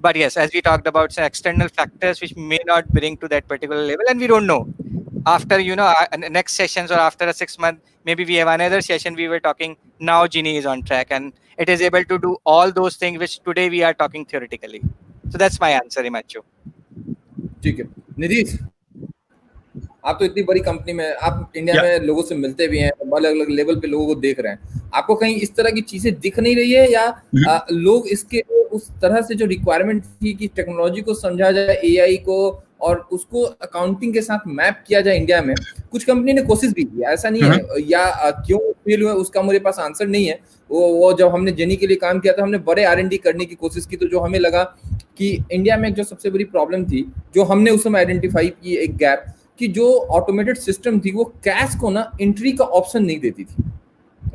But yes, as we talked about some external factors which may not bring to that particular level, and we don't know. After, next sessions or after a 6 month, maybe we have another session, we were talking, now Gini is on track and it is able to do all those things which today we are talking theoretically. So that's my answer, Himanshu. ठीक है. निधीश, आप तो इतनी बड़ी company में, आप India में लोगों से मिलते भी हैं, अलग अलग लेवल पे लोगों को देख रहे हैं, आपको कहीं इस तरह की चीजें दिख नहीं रही है, या लोग इसके उस तरह से जो रिक्वायरमेंट थी कि टेक्नोलॉजी को समझा जाए, एआई को, और उसको अकाउंटिंग के साथ मैप किया जाए इंडिया में, कुछ कंपनी ने कोशिश भी की, ऐसा नहीं है, या क्यों फेल हुआ उसका मेरे पास आंसर नहीं है. वो जब हमने जेनी के लिए काम किया था, हमने बड़े R&D करने की कोशिश की, तो जो हमें लगा कि इंडिया में जो सबसे बड़ी प्रॉब्लम थी, जो हमने उस समय आइडेंटिफाई की, एक गैप, कि जो ऑटोमेटेड सिस्टम थी वो कैश को ना एंट्री का ऑप्शन नहीं देती थी,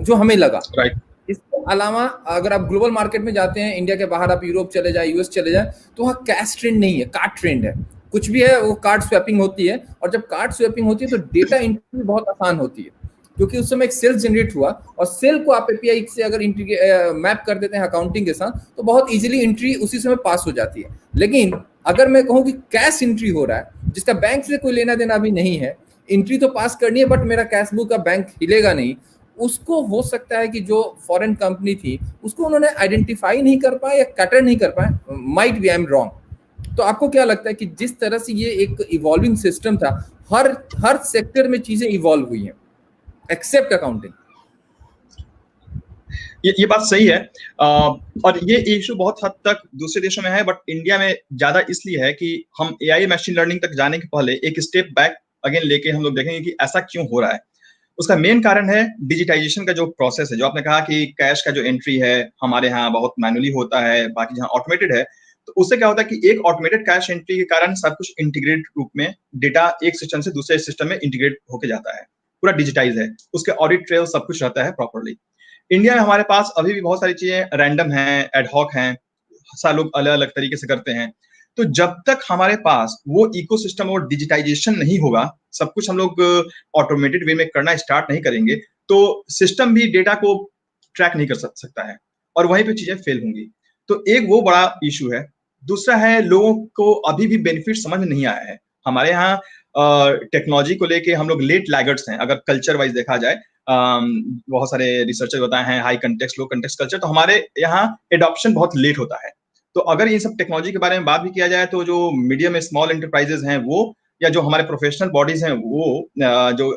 जो हमें लगा. राइट. इसके अलावा अगर आप ग्लोबल मार्केट में जाते हैं, इंडिया के बाहर आप यूरोप चले जाए, यूएस चले जाए, तो वहाँ कैश ट्रेंड नहीं है, कार्ड ट्रेंड है. कुछ भी है वो कार्ड स्वैपिंग होती है, और जब कार्ड स्वैपिंग होती है तो डेटा एंट्री बहुत आसान होती है, क्योंकि उस समय एक सेल जनरेट हुआ, और सेल को आप एपीआई से अगर मैप कर देते हैं अकाउंटिंग के साथ, तो बहुत इजीली एंट्री उसी समय पास हो जाती है. लेकिन अगर मैं कहूँ कि कैश एंट्री हो रहा है, जिसका बैंक से कोई लेना देना भी नहीं है, एंट्री तो पास करनी है, बट मेरा कैश बुक का बैंक हिलेगा नहीं, उसको हो सकता है कि जो फॉरेन कंपनी थी उसको उन्होंने आइडेंटिफाई नहीं कर पाए या कैटर नहीं कर पाए. Might be I am wrong. तो आपको क्या लगता है कि जिस तरह से ये एक इवॉल्विंग सिस्टम था, हर सेक्टर में चीजें इवॉल्व हुई हैं एक्सेप्ट अकाउंटिंग? ये बात सही है। और ये इशू बहुत हद तक दूसरे देशों में है, बट इंडिया में ज्यादा इसलिए है कि हम एआई मशीन लर्निंग तक जाने के पहले एक स्टेप बैक अगेन लेके हम लोग देखेंगे कि ऐसा क्यों हो रहा है। उसका मेन कारण है डिजिटाइजेशन का जो प्रोसेस है। जो आपने कहा कि कैश का जो एंट्री है हमारे यहाँ बहुत मैनुअली होता है, बाकी जहाँ ऑटोमेटेड है, तो उससे क्या होता है कि एक ऑटोमेटेड कैश एंट्री के कारण सब कुछ इंटीग्रेटेड रूप में डेटा एक सिस्टम से दूसरे सिस्टम में इंटीग्रेट होके जाता है, पूरा डिजिटाइज है, उसके ऑडिट ट्रेल सब कुछ रहता है प्रॉपरली। इंडिया में हमारे पास अभी भी बहुत सारी चीजें रैंडम हैं, एडहॉक हैं, सारे लोग अलग अलग तरीके से करते हैं। तो जब तक हमारे पास वो इकोसिस्टम और डिजिटाइजेशन नहीं होगा, सब कुछ हम लोग ऑटोमेटेड वे में करना स्टार्ट नहीं करेंगे, तो सिस्टम भी डेटा को ट्रैक नहीं कर सकता है और वहीं पे चीजें फेल होंगी। तो एक वो बड़ा इशू है। दूसरा है, लोगों को अभी भी बेनिफिट समझ में नहीं आया है। हमारे यहाँ टेक्नोलॉजी को लेके हम लोग लेट लैगर्ड्स हैं, अगर कल्चर वाइज देखा जाए। बहुत सारे रिसर्चर बताए हैं हाई कंटेक्स्ट लो कंटेक्स्ट कल्चर, तो हमारे यहाँ एडॉप्शन बहुत लेट होता है। तो अगर इन सब टेक्नोलॉजी के बारे में बात भी किया जाए तो जो मीडियम स्मॉल एंटरप्राइजेस हैं वो, या जो हमारे प्रोफेशनल बॉडीज हैं वो, जो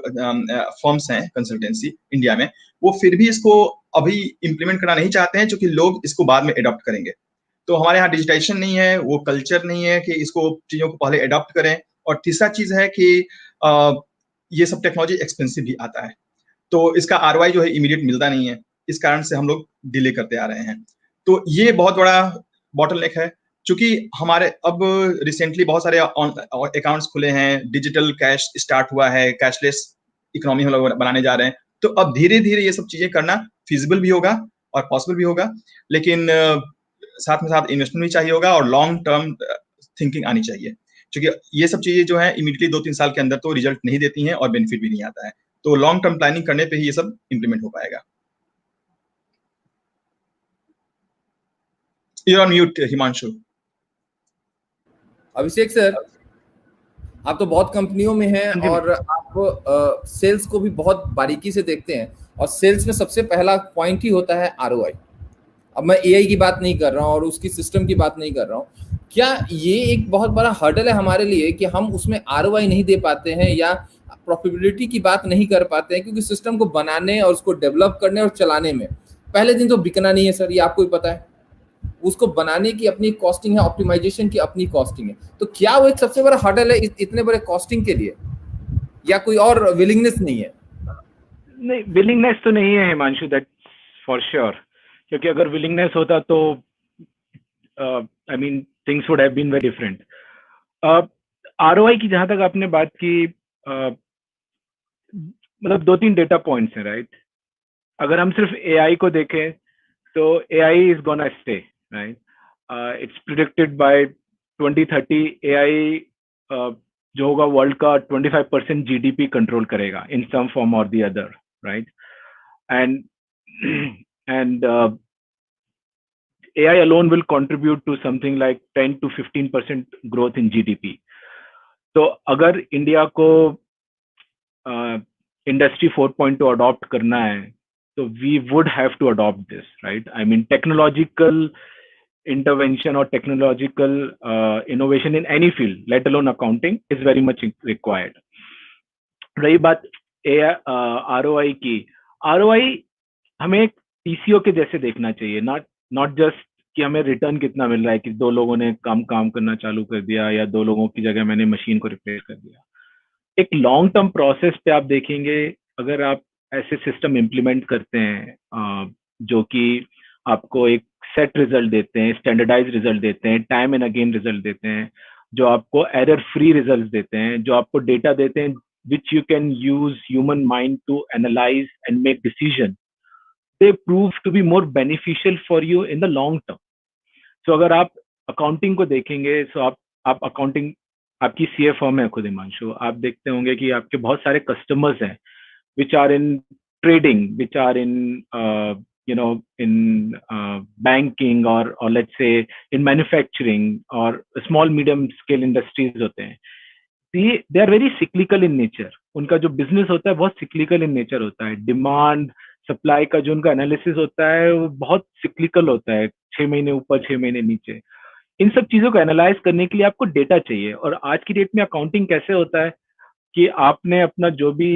फर्म्स हैं कंसल्टेंसी इंडिया में, वो फिर भी इसको अभी इम्प्लीमेंट करना नहीं चाहते हैं, क्योंकि लोग इसको बाद में अडॉप्ट करेंगे। तो हमारे यहाँ डिजिटाइजेशन नहीं है, वो कल्चर नहीं है कि इसको चीजों को पहले अडॉप्ट करें। और तीसरा चीज है कि ये सब टेक्नोलॉजी एक्सपेंसिव भी आता है, तो इसका आरओआई जो है इमीडिएट मिलता नहीं है। इस कारण से हम लोग डिले करते आ रहे हैं। तो ये बहुत बड़ा बॉटलनेक है। चूंकि हमारे अब रिसेंटली बहुत सारे अकाउंट्स खुले हैं, डिजिटल कैश स्टार्ट हुआ है, कैशलेस इकोनॉमी हम लोग बनाने जा रहे हैं, तो अब धीरे धीरे ये सब चीजें करना फिजिबल भी होगा और पॉसिबल भी होगा। लेकिन साथ में साथ इन्वेस्टमेंट भी चाहिए होगा और लॉन्ग टर्म थिंकिंग आनी चाहिए, क्योंकि ये सब चीजें जो है इमीडिएटली 2-3 साल के अंदर तो रिजल्ट नहीं देती हैं और बेनिफिट भी नहीं आता है। तो लॉन्ग टर्म प्लानिंग करने पे ही ये सब इंप्लीमेंट हो पाएगा। You're on mute, Himanshu. Abhishek sir, आप तो बहुत कंपनियों में हैं और आप सेल्स को भी बहुत बारीकी से देखते हैं, और सेल्स में सबसे पहला पॉइंट ही होता है आरओआई। अब मैं एआई की बात नहीं कर रहा हूँ और उसकी सिस्टम की बात नहीं कर रहा हूँ। क्या ये एक बहुत बड़ा हर्डल है हमारे लिए कि हम उसमें आरओआई नहीं दे पाते हैं या प्रॉफिटेबिलिटी की बात नहीं कर पाते हैं? क्योंकि सिस्टम को बनाने और उसको डेवलप करने और चलाने में पहले दिन तो बिकना नहीं है सर, ये आपको भी पता है। उसको बनाने की अपनी कॉस्टिंग है, ऑप्टिमाइजेशन की अपनी कॉस्टिंग है। तो क्या वो एक सबसे बड़ा हर्डल है इतने बड़े कॉस्टिंग के लिए, या कोई और विलिंगनेस नहीं है? नहीं, विलिंगनेस तो नहीं है हिमांशु, दैट्स फॉर श्योर। क्योंकि अगर विलिंगनेस होता तो I mean things would have been very different. ROI की जहां तक आपने बात की, मतलब 2-3 डेटा पॉइंट्स हैं, राइट? अगर हम सिर्फ एआई को देखें तो AI is gonna stay, right? It's predicted by 2030 AI जो होगा वर्ल्ड का 25% जीडीपी कंट्रोल करेगा इन सम फॉर्म और the other, right? and AI alone will contribute to something like 10 to 15% growth in GDP. तो अगर इंडिया को इंडस्ट्री 4.2 अडॉप्ट करना है तो we would have to adopt this, right? I mean technological intervention or technological innovation in any field, let alone accounting, is very much required. रही बात ROI की, ROI हमें TCO के जैसे देखना चाहिए, not just कि हमें रिटर्न कितना मिल रहा है कि 2 लोगों ने काम करना चालू कर दिया या 2 लोगों की जगह मैंने मशीन को रिप्लेस कर दिया। एक लॉन्ग टर्म प्रोसेस पे आप देखेंगे, अगर आप ऐसे सिस्टम इम्प्लीमेंट करते हैं जो कि आपको एक सेट रिजल्ट देते हैं, स्टैंडर्डाइज रिजल्ट देते हैं, टाइम एंड अगेन रिजल्ट देते हैं, जो आपको एरर फ्री रिजल्ट देते हैं, जो आपको डेटा देते हैं which you can use human mind to analyze and make decision, they prove to be more beneficial for you in the long term. So अगर आप अकाउंटिंग को देखेंगे, so आप अकाउंटिंग, आपकी सीए फर्म है खुद हिमांशु, आप देखते होंगे कि आपके बहुत सारे कस्टमर्स हैं which are in trading, which are in in banking or let's say in manufacturing or small medium scale industries होते हैं। they are very cyclical in nature. उनका जो बिजनेस होता है बहुत cyclical in nature होता है। डिमांड सप्लाई का जो उनका एनालिसिस होता है वो बहुत cyclical होता है, 6 महीने ऊपर 6 महीने नीचे। इन सब चीजों को एनालाइज करने के लिए आपको डेटा चाहिए। और आज की डेट में अकाउंटिंग कैसे होता है कि आपने अपना जो भी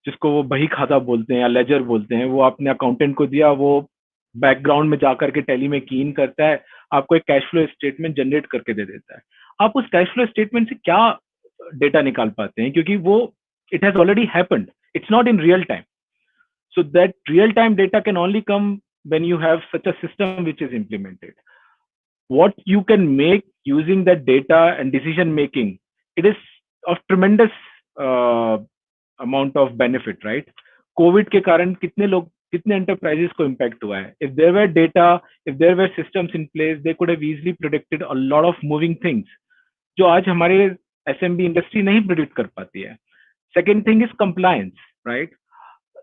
जिसको वो बही खाता बोलते हैं या लेजर बोलते हैं, वो आपने अकाउंटेंट को दिया, वो बैकग्राउंड में जाकर के टैली में कीन करता है, आपको एक कैश फ्लो स्टेटमेंट जनरेट करके दे देता है। आप उस कैश फ्लो स्टेटमेंट से क्या डेटा निकाल पाते हैं, क्योंकि वो it has already happened, it's not in real time. So that real time data can only come when you have such a system which is implemented. What you can make using that data and decision making, it is of tremendous amount of benefit, right? COVID के कारण कितने enterprises को impact हुआ है. If there were data, if there were systems in place, they could have easily predicted a lot of moving things, जो आज हमारे SMB industry नहीं predict कर पाती है. Second thing is compliance, right?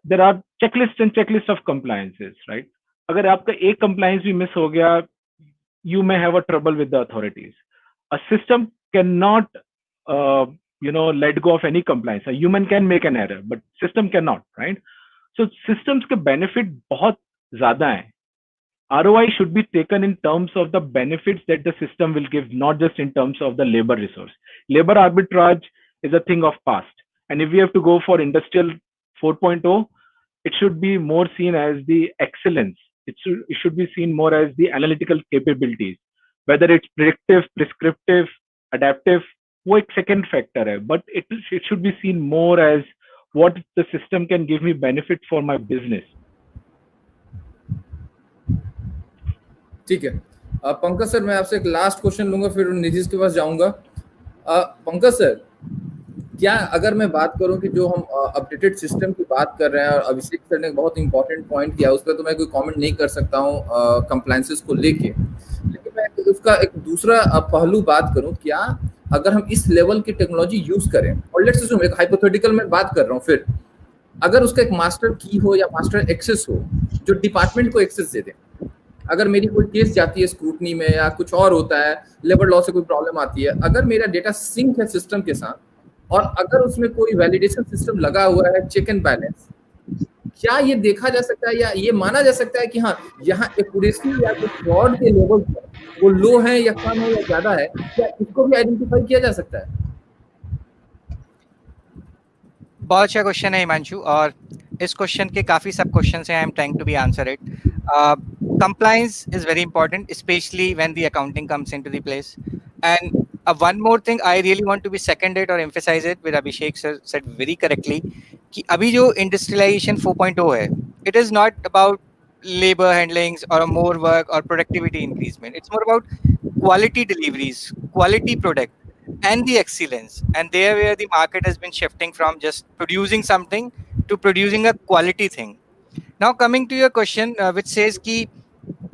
There are checklists of compliances, right? अगर आपका एक compliance भी miss हो गया, you may have a trouble with the authorities. A system cannot, let go of any compliance. A human can make an error, but system cannot, right? So systems के benefit बहुत ज़्यादा हैं. ROI should be taken in terms of the benefits that the system will give, not just in terms of the labor resource. Labor arbitrage is a thing of past. And if we have to go for industrial 4.0, it should be more seen as the excellence. It should be seen more as the analytical capabilities, whether it's predictive, prescriptive, adaptive, वो एक second factor है, but it should be seen more as what the system can give me benefit for my business. ठीक है, Pankaj sir, मैं आपसे एक last question लूंगा, फिर निधि के पास जाऊंगा. पंकज सर, क्या अगर मैं बात करूं कि जो हम अपडेटेड सिस्टम की बात कर रहे हैं, और अभिषेक सर ने बहुत इंपॉर्टेंट पॉइंट किया, उस पर तो मैं कोई कमेंट नहीं कर सकता हूं कंप्लायंसेस को लेके, लेकिन मैं उसका एक दूसरा पहलू बात करूं, क्या अगर हम इस लेवल की टेक्नोलॉजी यूज करें, और लेट्स अज्यूम, एक हाइपोथेटिकल में बात कर रहा हूं, फिर अगर उसका एक मास्टर की हो या मास्टर एक्सेस हो जो डिपार्टमेंट को एक्सेस दे दे, अगर मेरी कोई केस जाती है स्क्रूटनी में या कुछ और होता है, लेबर लॉ से कोई प्रॉब्लम आती है, अगर मेरा डेटा सिंक है सिस्टम के साथ, और अगर उसमें कोई वैलिडेशन सिस्टम लगा हुआ है, चेक एंड बैलेंस, क्या ये देखा जा सकता है या ये माना जा सकता है कि हाँ, यहाँ एक्यूरेसी या फ्रॉड के लेवल वो लो है या कम है या ज्यादा है, क्या इसको भी आइडेंटिफाई किया जा सकता है? बहुत अच्छा क्वेश्चन है हिमांशु, और इस क्वेश्चन के काफी सब क्वेश्चन हैं. I am trying to be answer it. Compliance is very important, especially when the accounting comes into the place. And one more thing I really want to be second it or emphasize it with Abhishek sir said very correctly कि अभी जो industrialization 4.0 है, it is not about labor handlings or more work or productivity increasement. It's more about quality deliveries, quality product, and the excellence. And there where the market has been shifting from just producing something to producing a quality thing. Now coming to your question, which says कि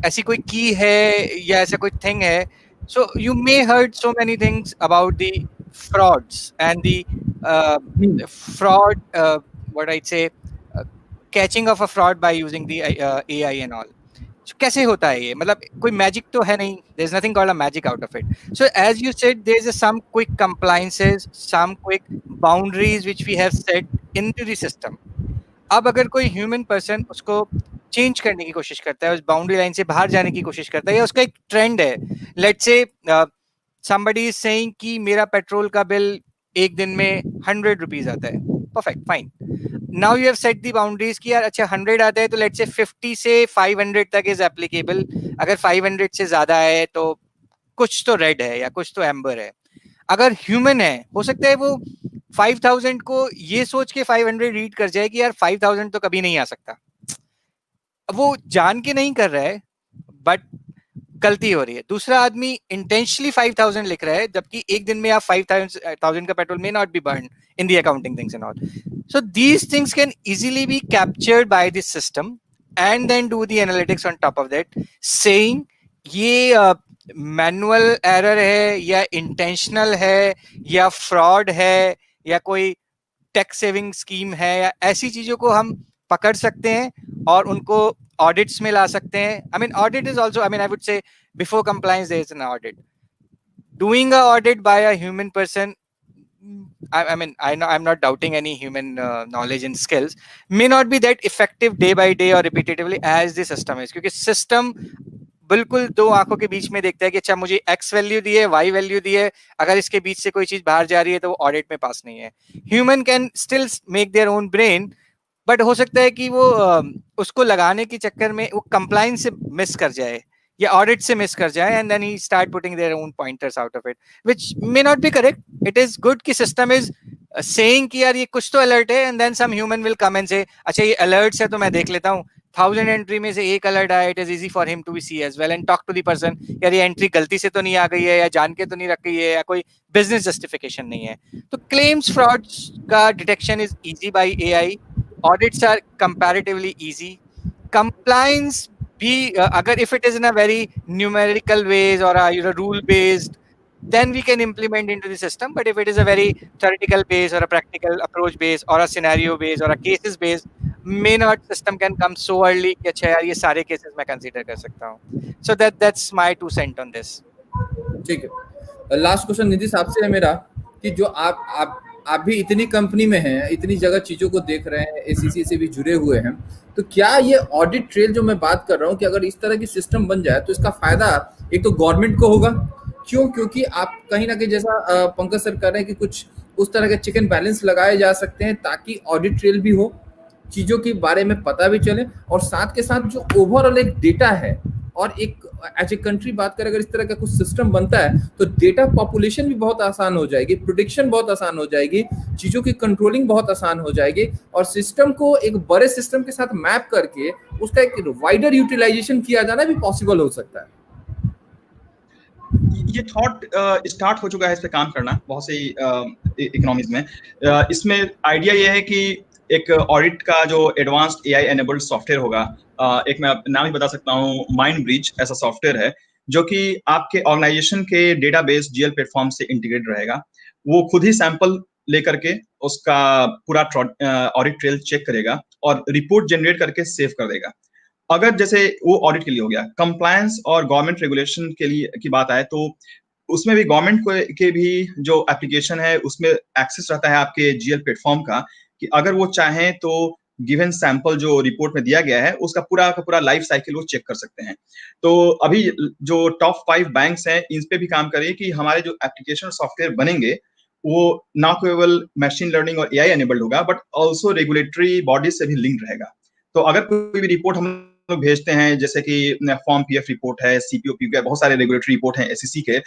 ऐसी कोई की है या ऐसा कोई thing है, so you may heard so many things about the frauds and the fraud, what I'd say, catching of a fraud by using the AI and all. So कैसे होता है ये, मतलब कोई मैजिक तो है नहीं, there is nothing called a magic out of it. So as you said, there is some quick compliances, some quick boundaries which we have set into the system. अब अगर कोई ह्यूमन पर्सन उसको change करने की कोशिश करता है, उस बाउंड्री लाइन से बाहर जाने की कोशिश करता है, या उसका एक ट्रेंड है, let's say somebody is saying कि मेरा पेट्रोल का बिल एक दिन में 100 रुपीज आता है, perfect, fine. Now you have set the boundaries कि यार अच्छा 100 आता है तो लेट्स से 50 से 500 तक इज एप्लीकेबल. अगर 500 से ज्यादा है तो कुछ तो रेड है या कुछ तो एम्बर है. अगर ह्यूमन है, हो सकता है वो 5000 को ये सोच के 500 रीड कर जाए कि यार 5000 तो कभी नहीं आ सकता. वो जान के नहीं कर रहा है, बट गलती हो रही है. दूसरा आदमी इंटेंशनली 5000 लिख रहा है, जबकि एक दिन में आप 5000 का petrol may not be burn in the accounting things and all. So these things can easily be captured by this system and then do the analytics on top of that, saying ये manual error है या intentional है या fraud है या कोई tax saving scheme है, या ऐसी चीजों को हम पकड़ सकते हैं और उनको ऑडिट्स में ला सकते हैं. I mean audit is also, I mean I would say before compliance there is an audit. Doing a audit by a human person, I mean, I'm not doubting any human knowledge and skills, may not be that effective day by day or repetitively as the system is, क्योंकि system बिल्कुल दो आंखों के बीच में देखता है कि अच्छा मुझे एक्स वैल्यू दी है, वाई वैल्यू दी है, अगर इसके बीच से कोई चीज बाहर जा रही है तो वो ऑडिट में पास नहीं है. Human can still make their own brain, but हो सकता है कि वो उसको लगाने के चक्कर में वो कंप्लायंस से मिस कर जाए या ऑडिट से मिस कर जाए, and then he start putting their own pointers out of it, which may not be correct. It is good कि सिस्टम इज सेइंग कि यार ये कुछ तो अलर्ट है, and then some human will come and say अच्छा ये alerts है तो मैं देख लेता हूँ, 1000 एंट्री में से एक अलर्ट आया, it is easy for him to be see as well and talk to the person, यार ये एंट्री गलती से तो नहीं आ गई है या जान के तो नहीं रख गई है या कोई बिजनेस जस्टिफिकेशन नहीं है. तो क्लेम्स फ्रॉड्स का detection is easy bye AI, audits are comparatively easy, compliance भी अगर if it is in a very numerical ways or a rule based, then we can implement into the system, but if it is a very theoretical based or a practical approach based or a scenario based or a cases based, may not system can come so early कि अच्छा यार ये सारे cases मैं consider कर सकता हूँ. So that's my 2 cents on this. ठीक है, लास्ट क्वेश्चन निधि साहब से है मेरा कि जो आप भी इतनी कंपनी में हैं, इतनी जगह चीजों को देख रहे हैं, एसीसी से भी जुड़े हुए हैं, तो क्या ये ऑडिट ट्रेल जो मैं बात कर रहा हूँ कि अगर इस तरह की सिस्टम बन जाए तो इसका फायदा एक तो गवर्नमेंट को होगा, क्योंकि आप कहीं ना कहीं जैसा पंकज सर कर रहे हैं कि कुछ उस तरह के चिकन बैलेंस लगाए जा सकते हैं ताकि ऑडिट ट्रेल भी हो, चीजों के बारे में पता भी चले, और साथ के साथ जो ओवरऑल एक डेटा है और एक एज ए कंट्री बात करें अगर इस तरह का कुछ सिस्टम बनता है तो डेटा पॉपुलेशन भी बहुत आसान हो जाएगी, प्रेडिक्शन बहुत आसान हो जाएगी, चीजों की कंट्रोलिंग बहुत आसान हो जाएगी, और सिस्टम को एक बड़े सिस्टम के साथ मैप करके उसका एक वाइडर यूटिलाइजेशन किया जाना भी पॉसिबल हो सकता है. ये थॉट स्टार्ट हो चुका है इस पे काम करना बहुत सी इकोनॉमीज में. इसमें आइडिया ये है कि एक ऑडिट का जो एडवांस्ड एआई एनेबल्ड सॉफ्टवेयर होगा, एक मैं नाम ही बता सकता हूँ, माइंड ब्रिज ऐसा सॉफ्टवेयर है जो कि आपके ऑर्गेनाइजेशन के डेटाबेस जीएल प्लेटफॉर्म से इंटीग्रेट रहेगा. वो खुद ही सैंपल लेकर के उसका पूरा ऑडिट ट्रेल चेक करेगा और रिपोर्ट जनरेट करके सेव कर देगा. अगर जैसे वो ऑडिट के लिए हो गया, कंप्लायंस और गवर्नमेंट रेगुलेशन के लिए की बात आए तो उसमें भी गवर्नमेंट के भी जो एप्लीकेशन है उसमें एक्सेस रहता है आपके जीएल प्लेटफॉर्म का, कि अगर वो चाहें तो गिवन सैंपल जो रिपोर्ट में दिया गया है उसका पूरा का पूरा लाइफ साइकिल वो चेक कर सकते हैं. तो अभी जो टॉप 5 बैंक्स हैं इन पे भी काम करें कि हमारे जो एप्लीकेशन सॉफ्टवेयर बनेंगे वो ना केवल मशीन लर्निंग और एआई एनेबल्ड होगा बट ऑल्सो रेगुलेटरी बॉडीज से भी लिंक्ड रहेगा. तो अगर कोई भी रिपोर्ट हम लोग भेजते हैं, जैसे कि फॉर्म पीएफ रिपोर्ट है, सीपीओपी के बहुत सारे रेगुलेटरी रिपोर्ट हैं एसईसी के,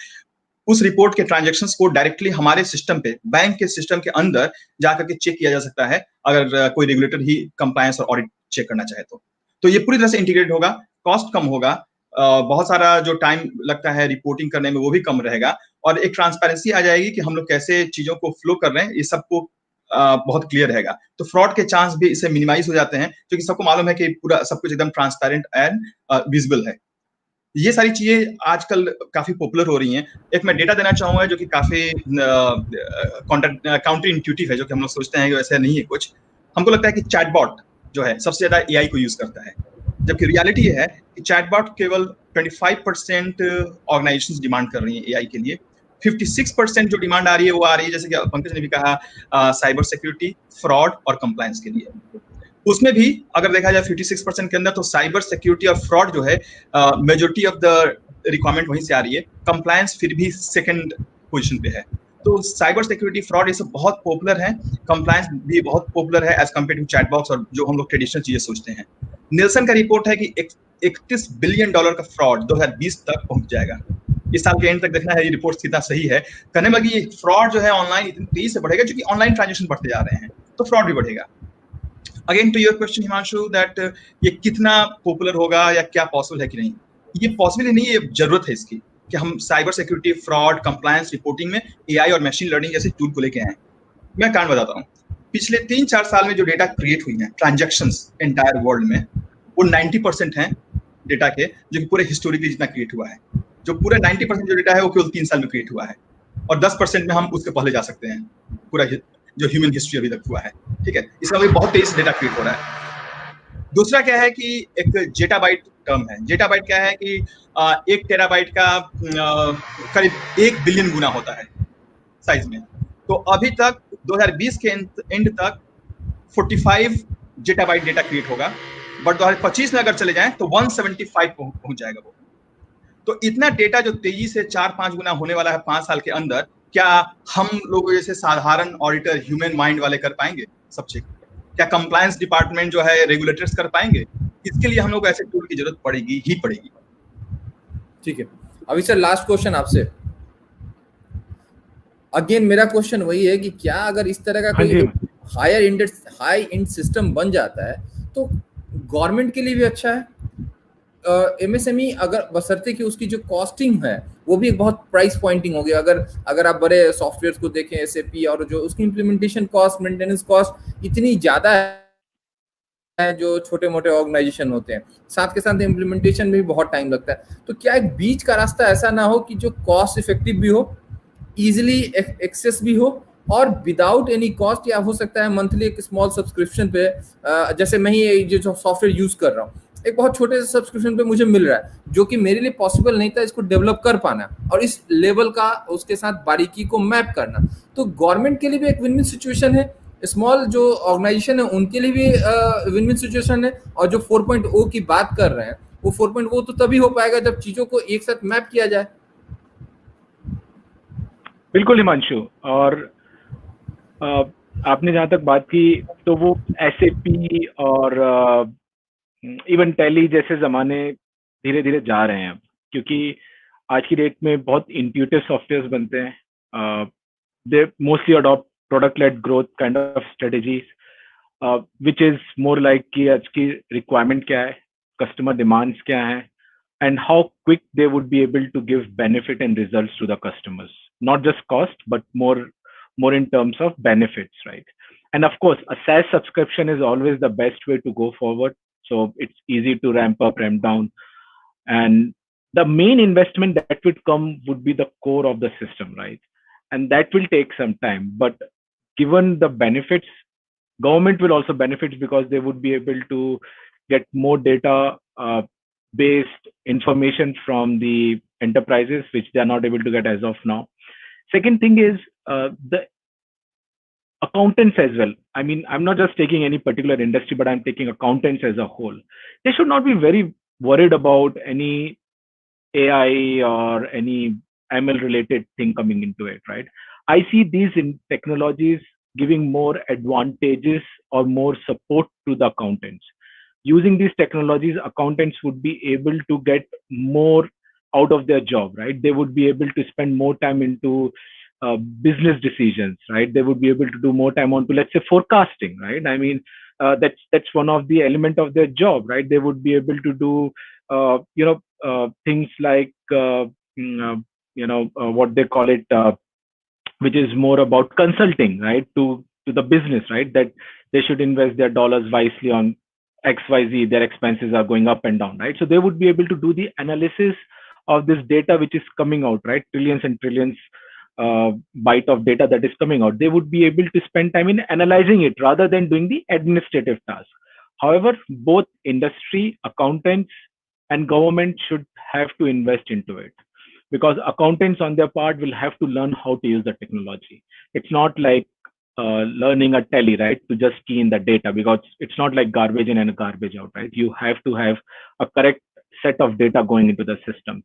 उस रिपोर्ट के ट्रांजैक्शंस को डायरेक्टली हमारे सिस्टम पे, बैंक के सिस्टम के अंदर जाकर के चेक किया जा सकता है अगर कोई रेगुलेटर ही कंप्लायंस और ऑडिट चेक करना चाहे तो ये पूरी तरह से इंटीग्रेट होगा, कॉस्ट कम होगा, बहुत सारा जो टाइम लगता है रिपोर्टिंग करने में वो भी कम रहेगा, और एक ट्रांसपेरेंसी आ जाएगी कि हम लोग कैसे चीजों को फ्लो कर रहे हैं, ये सबको बहुत क्लियर रहेगा. तो फ्रॉड के चांस भी इससे मिनिमाइज हो जाते हैं क्योंकि सबको मालूम है कि पूरा सब कुछ एकदम ट्रांसपेरेंट एंड विजिबल है. ये सारी चीजें आजकल काफी पॉपुलर हो रही हैं. एक मैं डेटा देना चाहूंगा जो कि काफी काउंटर इंट्यूटिव है, जो कि हम लोग सोचते हैं कि वैसे नहीं है कुछ. हमको लगता है कि चैटबॉट जो है सबसे ज्यादा एआई को यूज करता है, जबकि रियलिटी है कि चैटबॉट केवल 25% ऑर्गेनाइजेशंस डिमांड कर रही हैं एआई के लिए. 56% जो डिमांड आ रही है वो आ रही है, जैसे कि पंकज ने भी कहा, साइबर सिक्योरिटी, फ्रॉड और कंप्लायंस के लिए. उसमें भी अगर देखा जाए 56% के अंदर तो साइबर सिक्योरिटी और फ्रॉड जो है मेजॉरिटी ऑफ द रिक्वायरमेंट वहीं से आ रही है. कंप्लायंस फिर भी सेकंड पोजीशन पे है. तो साइबर सिक्योरिटी, फ्रॉड ये सब बहुत पॉपुलर है, कंप्लायंस भी बहुत पॉपुलर है एज कम्पेयर टू चैटबॉक्स और जो हम लोग ट्रेडिशनल चीजें सोचते हैं. निल्सन का रिपोर्ट है कि $31 बिलियन का फ्रॉड 2020 तक पहुंच जाएगा. इस साल के एंड तक देखना है ये रिपोर्ट कितना सही है. कहने लगी ये फ्रॉड जो है ऑनलाइन इतनी तेजी से बढ़ेगा क्योंकि ऑनलाइन ट्रांजेक्शन बढ़ते जा रहे हैं, तो फ्रॉड भी बढ़ेगा. Again to your question Himanshu, that ये कितना पॉपुलर होगा या क्या पॉसिबल है कि नहीं, ये पॉसिबल नहीं, ये जरूरत है इसकी कि हम cyber security, fraud, compliance reporting में एआई और मशीन लर्निंग जैसे टूल को लेके आए. मैं कारण बताता हूँ. पिछले 3-4 साल में जो डेटा क्रिएट हुई है ट्रांजेक्शंस एंटायर वर्ल्ड में, वो 90% है डेटा के, जो कि पूरे हिस्टोरिकली जितना क्रिएट हुआ है. जो पूरे 90% जो डेटा है वो केवल 3 साल में क्रिएट हुआ है, और 10% में हम उसके पहले जा सकते हैं, पूरा जो ह्यूमन हिस्ट्री अभी तक हुआ है. ठीक है, इसमें अभी बहुत तेजी से डेटा क्रिएट हो रहा है. दूसरा क्या है कि एक जेटाबाइट टर्म है. जेटाबाइट क्या है कि 1 टेराबाइट का करीब 1 बिलियन गुना होता है साइज में. तो अभी तक 2020 के एंड तक 45 जेटाबाइट डेटा क्रिएट होगा, बट 2025 में अगर चले जाएं तो 175 पहुंच जाएगा वो. तो इतना डेटा जो तेजी से 4-5 गुना होने वाला है 5 साल के अंदर, क्या हम लोग जैसे साधारण ऑडिटर ह्यूमन माइंड वाले कर पाएंगे सब चीज? क्या कंप्लायंस डिपार्टमेंट जो है रेगुलेटर्स कर पाएंगे? इसके लिए हम लोग ऐसे टूल की जरूरत पड़ेगी ही पड़ेगी। ठीक है, अभी सर लास्ट क्वेश्चन आपसे। अगेन मेरा क्वेश्चन वही है कि क्या अगर इस तरह का कोई हाई एंड सिस्टम बन जाता है तो गवर्नमेंट के लिए भी अच्छा है, एमएसएमई अगर बशर्ते कि उसकी जो कॉस्टिंग है वो भी एक बहुत प्राइस पॉइंटिंग हो गया। अगर आप बड़े सॉफ्टवेयर को देखें एसएपी और जो उसकी इम्प्लीमेंटेशन कॉस्ट, मेंटेनेंस कॉस्ट इतनी ज़्यादा है जो छोटे मोटे ऑर्गेनाइजेशन होते हैं, साथ के साथ इम्प्लीमेंटेशन में भी बहुत टाइम लगता है। तो क्या एक बीच का रास्ता ऐसा ना हो कि जो कॉस्ट इफेक्टिव भी हो, इजिली एक्सेस भी हो और विदाउट एनी कॉस्ट, या हो सकता है मंथली एक स्मॉल सब्सक्रिप्शन पे, जैसे मैं ही जो सॉफ्टवेयर यूज कर रहा हूँ एक बहुत छोटे से सब्सक्रिप्शन पे मुझे मिल रहा है जो कि मेरे लिए पॉसिबल नहीं था इसको डेवलप कर पाना और इस लेवल का उसके साथ बारीकी को मैप करना। तो गवर्नमेंट के लिए भी एक विन विन सिचुएशन है, स्मॉल जो ऑर्गेनाइजेशन है उनके लिए भी विन विन सिचुएशन है, और जो 4.0 की बात कर रहे हैं वो 4.0 तो तभी हो पाएगा जब चीजों को एक साथ मैप किया जाए। बिल्कुल हिमांशु, और आपने जहाँ तक बात की तो वो एसएपी और इवन टैली जैसे जमाने धीरे धीरे जा रहे हैं, क्योंकि आज की डेट में बहुत इंट्यूटिव सॉफ्टवेयर्स बनते हैं। They mostly adopt product led growth kind of strategies which is more like कि आज की रिक्वायरमेंट क्या है, कस्टमर डिमांड्स क्या है, and how quick they would be able to give benefit and results to the customers, not just cost but more in terms of benefits, right? And of course a SaaS subscription is always the best way to go forward, so it's easy to ramp up, ramp down, and the main investment that would come would be the core of the system, right? And that will take some time, but given the benefits, government will also benefit because they would be able to get more data based information from the enterprises which they are not able to get as of now. Second thing is the accountants as well. I mean, I'm not just taking any particular industry, but I'm taking accountants as a whole. They should not be very worried about any AI or any ML related thing coming into it, right? I see these technologies giving more advantages or more support to the accountants. Using these technologies, accountants would be able to get more out of their job, right? They would be able to spend more time into business decisions, right? They would be able to do more time on to, let's say, forecasting, right? I mean, that's one of the element of their job, right? They would be able to do, things like, what they call it, which is more about consulting, right? To the business, right? That they should invest their dollars wisely on XYZ, their expenses are going up and down, right? So they would be able to do the analysis of this data which is coming out, right? Trillions and trillions byte of data that is coming out. They would be able to spend time in analyzing it rather than doing the administrative task. However, both industry, accountants, and government should have to invest into it, because accountants on their part will have to learn how to use the technology. It's not like learning a tally, right? To just key in the data, because it's not like garbage in and garbage out, right? You have to have a correct set of data going into the system.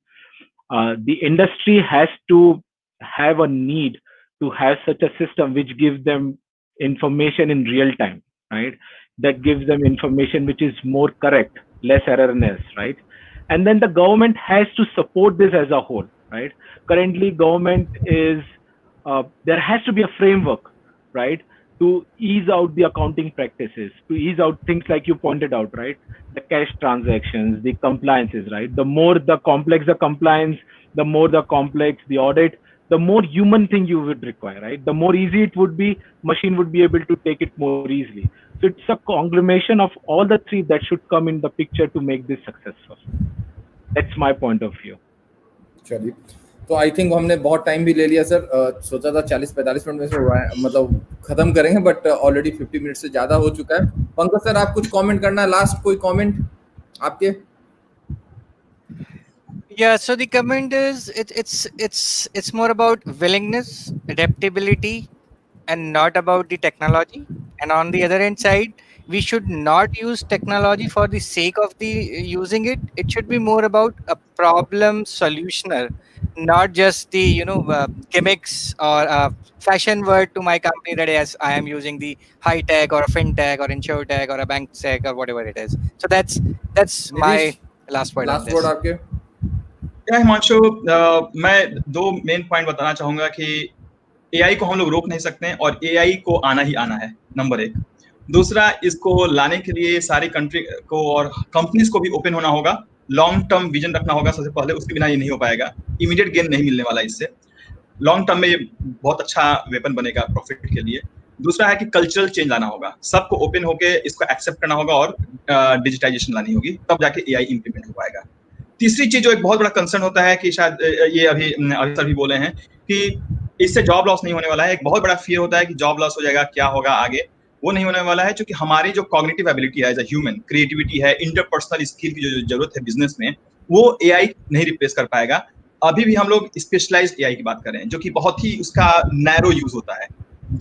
The industry has to have a need to have such a system which gives them information in real time, right? That gives them information which is more correct, less erroneous, right? And then the government has to support this as a whole, right? Currently, government is, there has to be a framework, right, to ease out the accounting practices, to ease out things like you pointed out, right? The cash transactions, the compliances, right? The more the complex the compliance, the more the complex the audit, the more human thing you would require, right? The more easy it would be, machine would be able to take it more easily. So it's a conglomeration of all the three that should come in the picture to make this successful. That's my point of view. चलिए, तो I think हमने बहुत time भी ले लिया sir. सोचा था 40-45 minute में से मतलब खत्म करेंगे, बट ऑलरेडी 50 मिनट से ज्यादा हो चुका है। पंकज सर, आप कुछ कमेंट करना, लास्ट कोई कमेंट आपके? Yeah, so the comment is it's more about willingness, adaptability, and not about the technology. And on the other hand side, we should not use technology for the sake of the using it. It should be more about a problem solutioner, not just the gimmicks or fashion word to my company that yes, I am using the high tech or a fintech or insurtech or a bank tech or whatever it is. So that's my Nitish, last word on last this. Word आपके। क्या हिमांशु, मैं दो main point बताना चाहूंगा कि AI को हम लोग रोक नहीं सकते हैं और एआई को आना ही आना है, नंबर एक। दूसरा, इसको लाने के लिए सारी कंट्री को और कंपनीज को भी ओपन होना होगा, लॉन्ग टर्म विजन रखना होगा सबसे पहले, उसके बिना ये नहीं हो पाएगा। इमीडिएट गेन नहीं मिलने वाला इससे, लॉन्ग टर्म में ये बहुत अच्छा वेपन बनेगा प्रॉफिट के लिए। दूसरा है कि कल्चरल चेंज लाना होगा, सबको ओपन होके इसको एक्सेप्ट करना होगा और डिजिटाइजेशन लानी होगी, तब जाके एआई इंप्लीमेंट हो पाएगा। तीसरी चीज जो एक बहुत बड़ा कंसर्न होता है कि शायद ये अभी सर भी बोले हैं कि इससे जॉब लॉस नहीं होने वाला है। एक बहुत बड़ा फियर होता है कि जॉब लॉस हो जाएगा, क्या होगा आगे, वो नहीं होने वाला है, क्योंकि हमारी जो कॉग्निटिव एबिलिटी है एज अ ह्यूमन, क्रिएटिविटी है, इंटरपर्सनल स्किल की जो जरूरत है बिजनेस में, वो एआई नहीं रिप्लेस कर पाएगा। अभी भी हम लोग स्पेशलाइज्ड एआई की बात कर रहे हैं, जो कि बहुत ही उसका नैरो यूज होता है।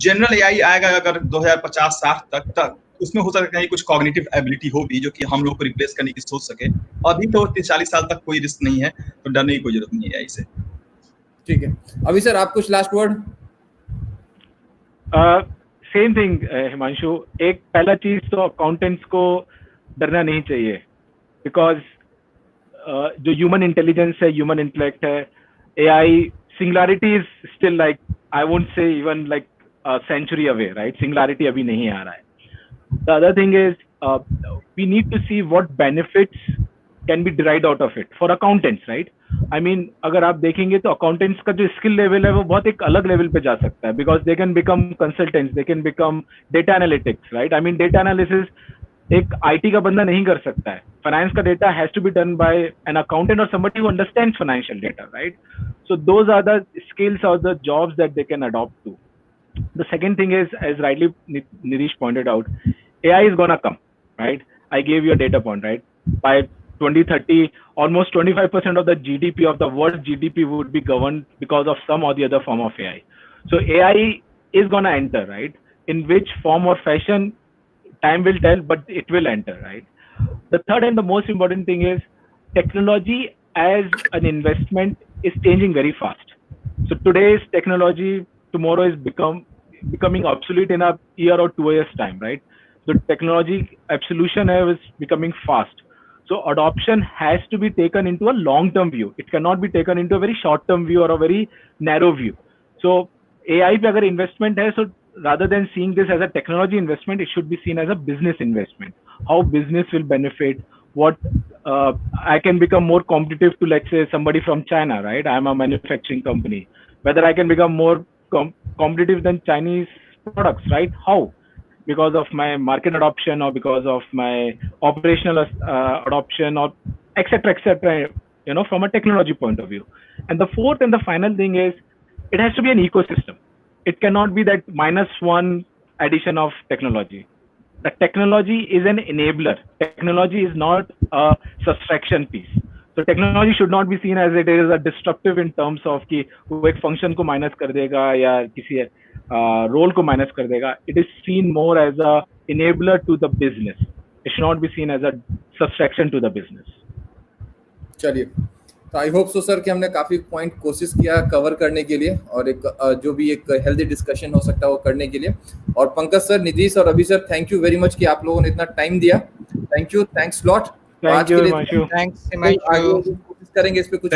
जनरल एआई आएगा अगर 2050-60 तक उसमें हो सकता है कुछ कॉग्निटिव एबिलिटी हो भी, जो कि हम लोग को रिप्लेस करने की सोच सके। अभी तो 30-40 साल तक कोई रिस्क नहीं है, तो डरने की कोई जरूरत नहीं है एआई से। ठीक है, अभी सर आप कुछ last word. Same thing Himanshu, एक पहला चीज तो अकाउंटेंट्स को डरना नहीं चाहिए, बिकॉज जो ह्यूमन इंटेलिजेंस है, ह्यूमन इंटेलेक्ट है, AI singularity is still like, I won't say even like century away, right? Singularity अभी नहीं आ रहा है। The other thing is we need to see what benefits can be derived out of it for accountants, right? I mean, अगर आप देखेंगे तो accountants का जो skill level है वो बहुत एक अलग level पे जा सकता है, because they can become consultants, they can become data analytics, right? I mean, data analysis एक IT का बंदा नहीं कर सकता है। Finance का data has to be done by an accountant or somebody who understands financial data, right? So those are the skills or the jobs that they can adopt to. The second thing is, as rightly Nidish pointed out, AI is gonna come, right? I gave you a data point, right? By 2030, almost 25% of the GDP of the world's GDP would be governed because of some or the other form of AI. So AI is gonna enter, right? In which form or fashion, time will tell, but it will enter, right? The third and the most important thing is, technology as an investment is changing very fast. So today's technology, tomorrow is becoming obsolete in a year or 2 years time, right? The technology absolution is becoming fast. So adoption has to be taken into a long-term view. It cannot be taken into a very short-term view or a very narrow view. So AI पे अगर investment है, so rather than seeing this as a technology investment, it should be seen as a business investment. How business will benefit, what I can become more competitive to, let's say, somebody from China, right? I'm a manufacturing company. Whether I can become more competitive than Chinese products, right? How? Because of my market adoption or because of my operational adoption or etc., from a technology point of view. And the fourth and the final thing is, it has to be an ecosystem. It cannot be that -1 addition of technology. The technology is an enabler. Technology is not a subtraction piece. So technology should not be seen as it is a disruptive in terms of कि वो एक function को minus कर देगा या किसी role को minus कर देगा. It is seen more as a enabler to the business. It should not be seen as a subtraction to the business. चलिए, तो आई होप सो सर कि हमने काफी पॉइंट कोशिश किया कवर करने के लिए, और एक जो भी एक हेल्दी डिस्कशन हो सकता है वो करने के लिए। और पंकज सर, निधीश और अभी sir, thank you very much कि आप लोगों ने इतना टाइम दिया। Thank you, thanks lot. Thank you, Himanshu. Thanks, Himanshu. कोशिश करेंगे इस पे कुछ